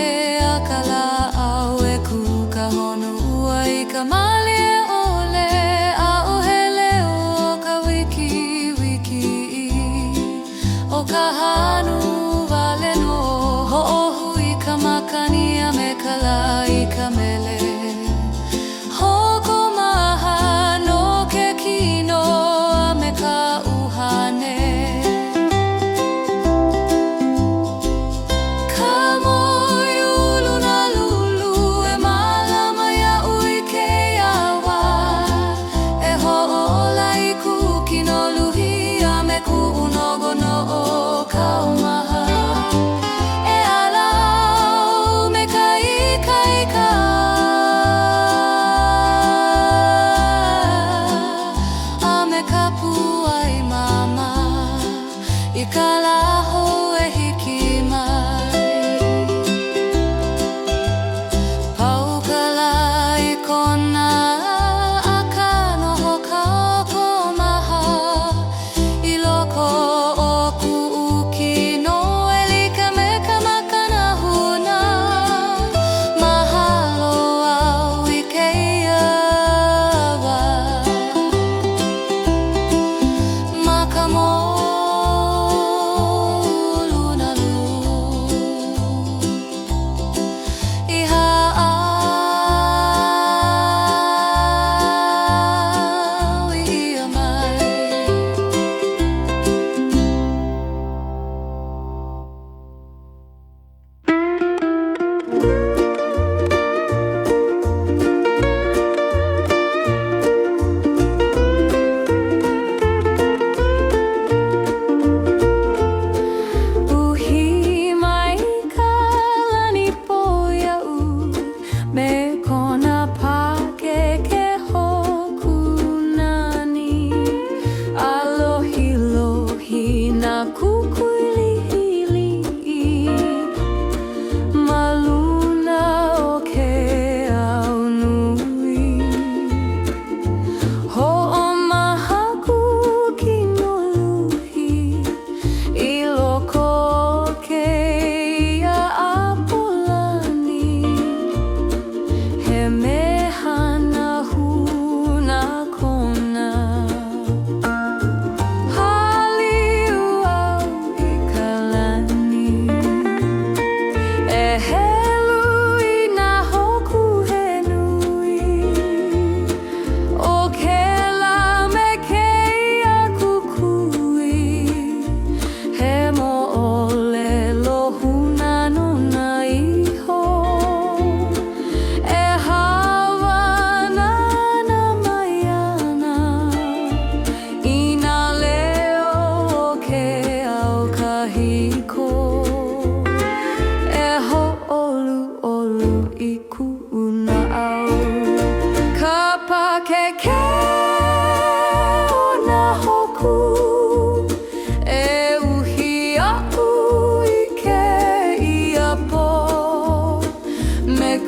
akala au e ku ka honua I ka mali e ole a o hele o ka wiki wiki o ka hanu wale no ho'ohu I ka makani a me kala I ka mele hoko maha no ke kino a me ka uhane I ka laho e hiki mai Pau ka la I kona a ka noho ka ko maha I loko o ku'uki no e like me ka makana huna Mahalo au I keia wa Makamo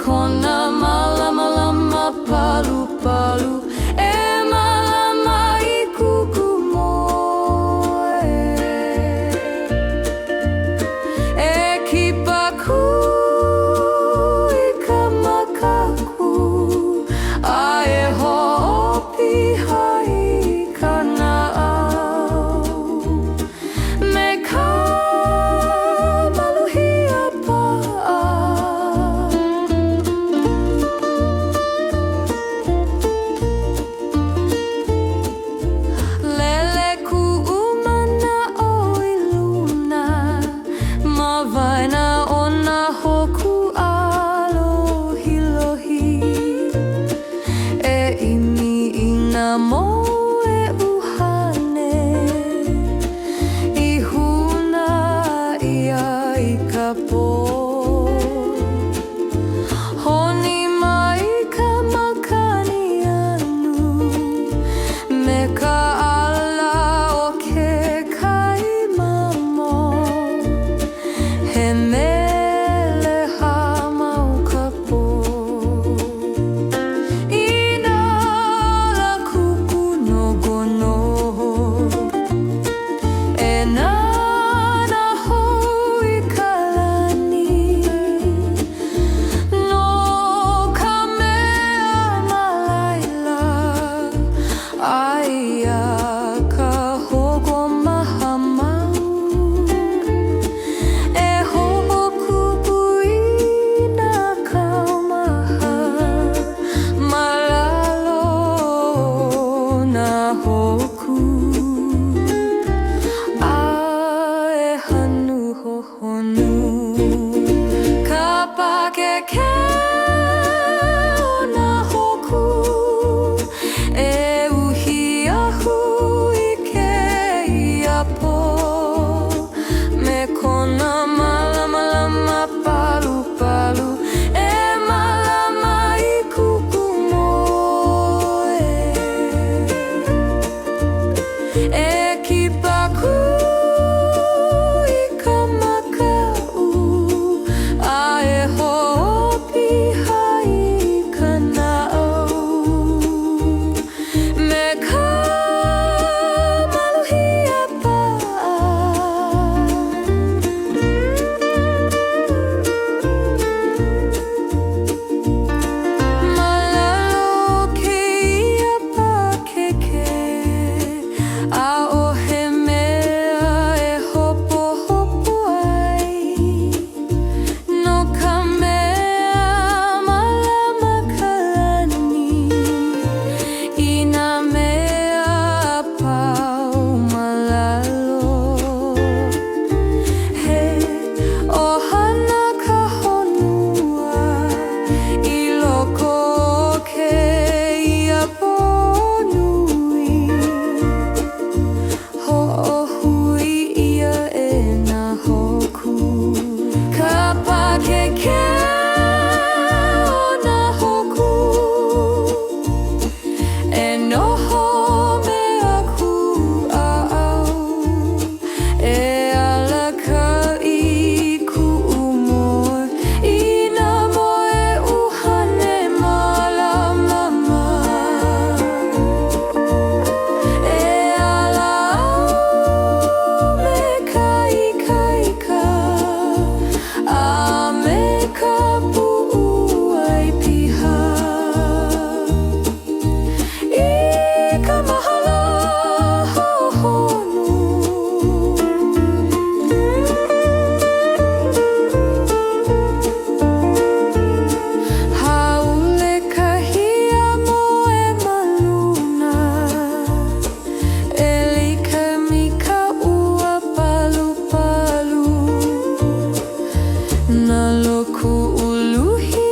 Kona malama lama palu palu e malama I kuku moe e kipaku I ka makaku a e ho'opi hai kana au me ka maluhia pa'a Kapakeke ona hoku e uhi ahu I ke iapo me kona malama lama palu palu e malama I kuku moe e kipaku I ka makau a e hopi hai ka na'au me ka maluhia pa'a malalo keia pakeke a'ohe mea e hopo hopo ai no ka mea malama kalani I nā mea pau malalo he ohana ka honua I loko o keia ponui ho'ohui ia e nā hoku kapakeke ona hoku e noho me aku a'au e alaka I ku'u moe I nā moe uhane malama e ala'au me ka ikaika a me ka pu'u ai piha I ka mahala hohonu haule ka hia moe maluna e lika mi ka ua palu palu na loku uluhi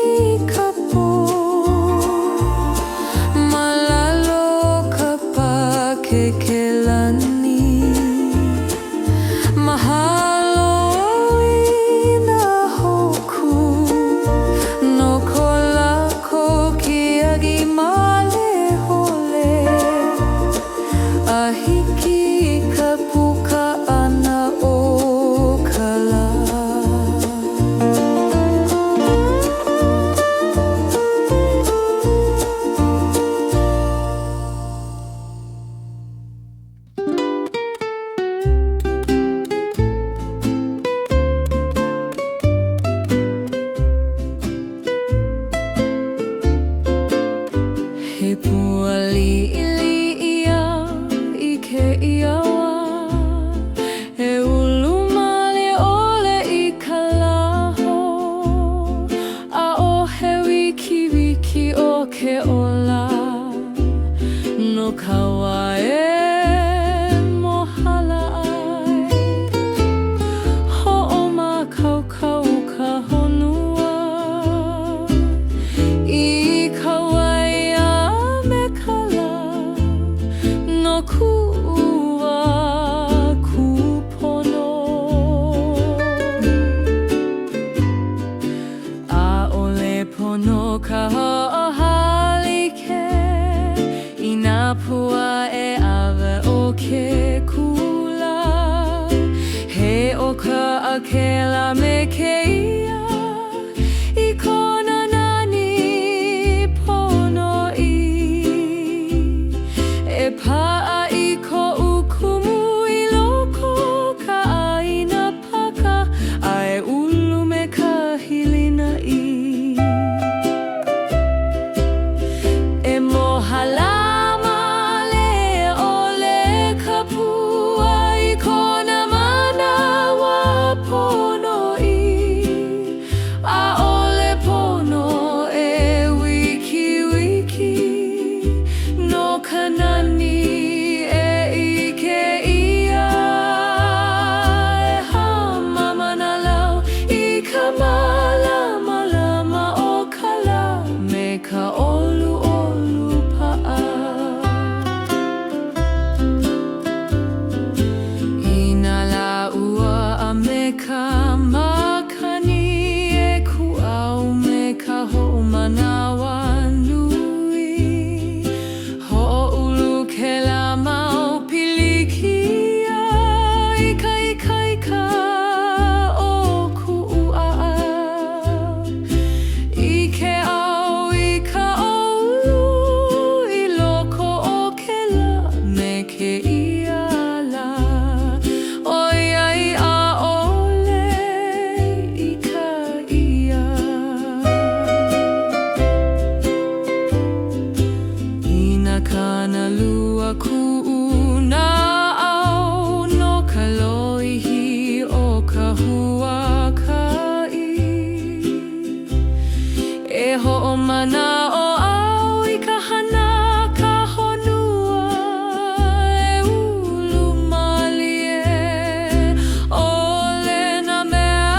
ka po malalo ka pakeke lani mahalo I nā hoku no ko lako kiagi male hole a hiki ka puka ana o ka la he pua li'ili'ia I ke iawa e ulu male ole I ka laho a o he wiki wiki o ke ola no ka wae mohala ai ho'o makau ka honua I ka waia me ka la no ku'ua kupono a'ole pono ka ho'ohalike I nā pua e awe o ke kula he o ka akela me keia I kona nani pono I e pa'a I ko'u kumu I loko ka ʻāina paka a e ulu me ka hilina I ho'omana o au I ka hana ka honua e ulu malie ole na mea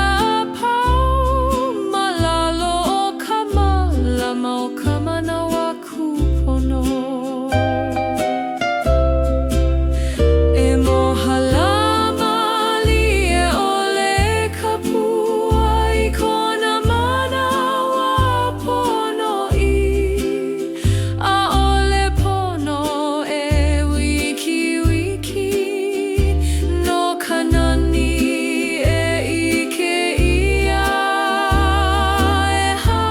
pau malalo o ka malama o ka manawa kupono e mohalama lie ole ka pua I kona manawa pono I a ole pono e wiki wiki no kanani e ike ia e ha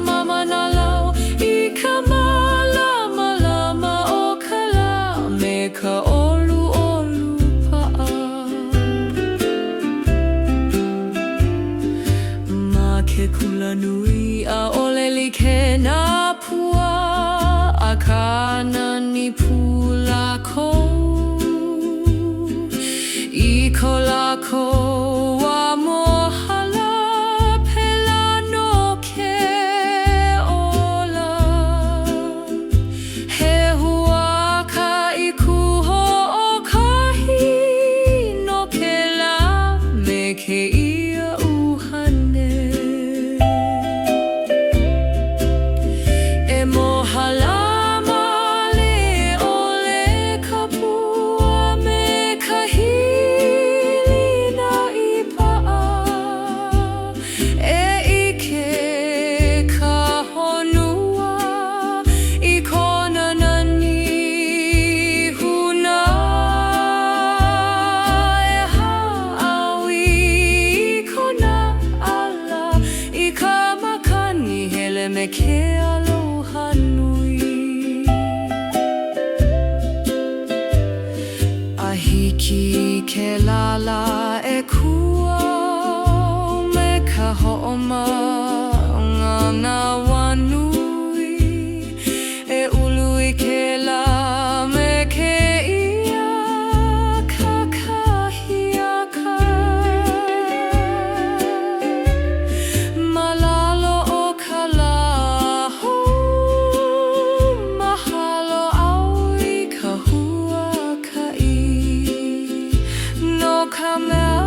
mama na lau I ka malama lama o ka la me ka olu olu pa'a ma ke kula nui a ole like na pua a kanani pula ko I ko lako wa mohala pela no ke ola he hua ka I kuho o kahi no ke la me ke ia uhane e mohalama le ole ka pua me ka hili na I pa'a e ike ka honua I kona nani huna e ha'awi I kona ala I ka makani hele me ke aloha nui a hiki ke lala e kua me ka ho'oma ngana wanui e ulu I ke la me ke ia kakahiaka malalo o ka la mahalo au I ka hua kai no ka mea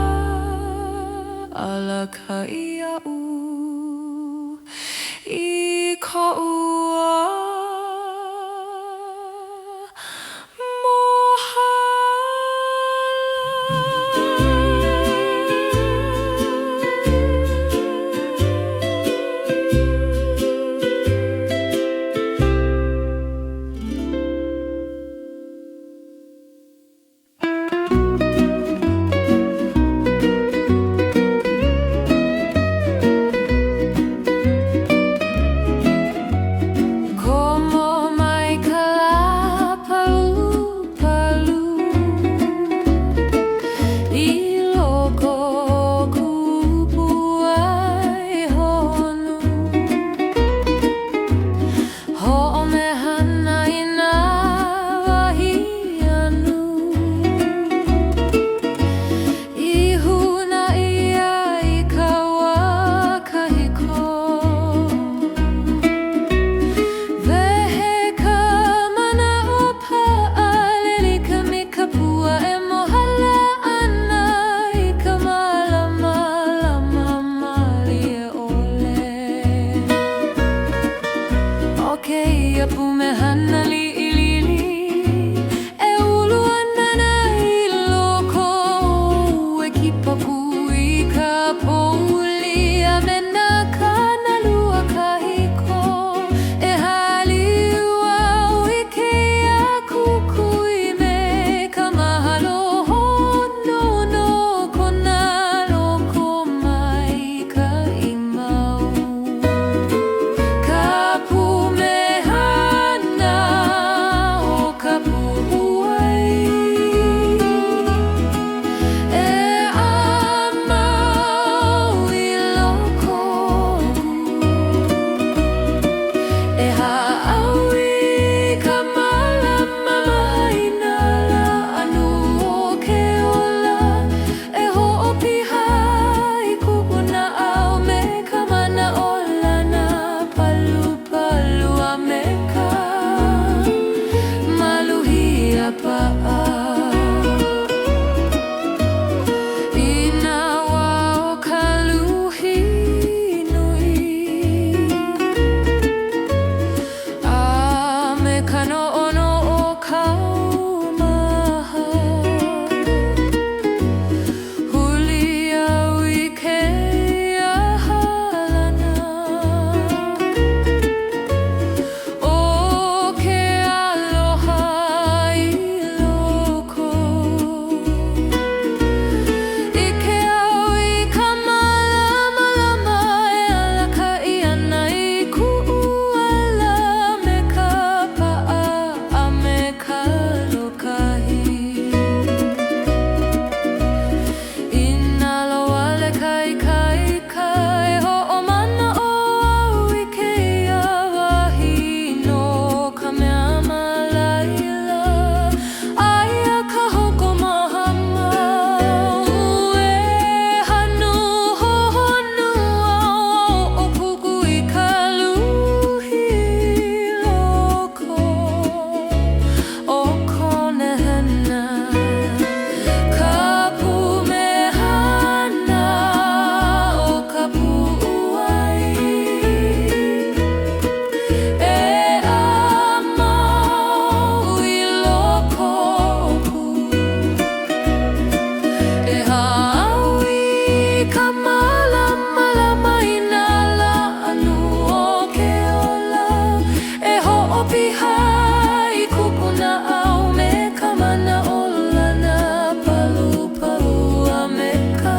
hai kupuna au meka mana olana palu palu ameka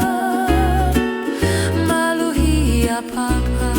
maluhi a papa.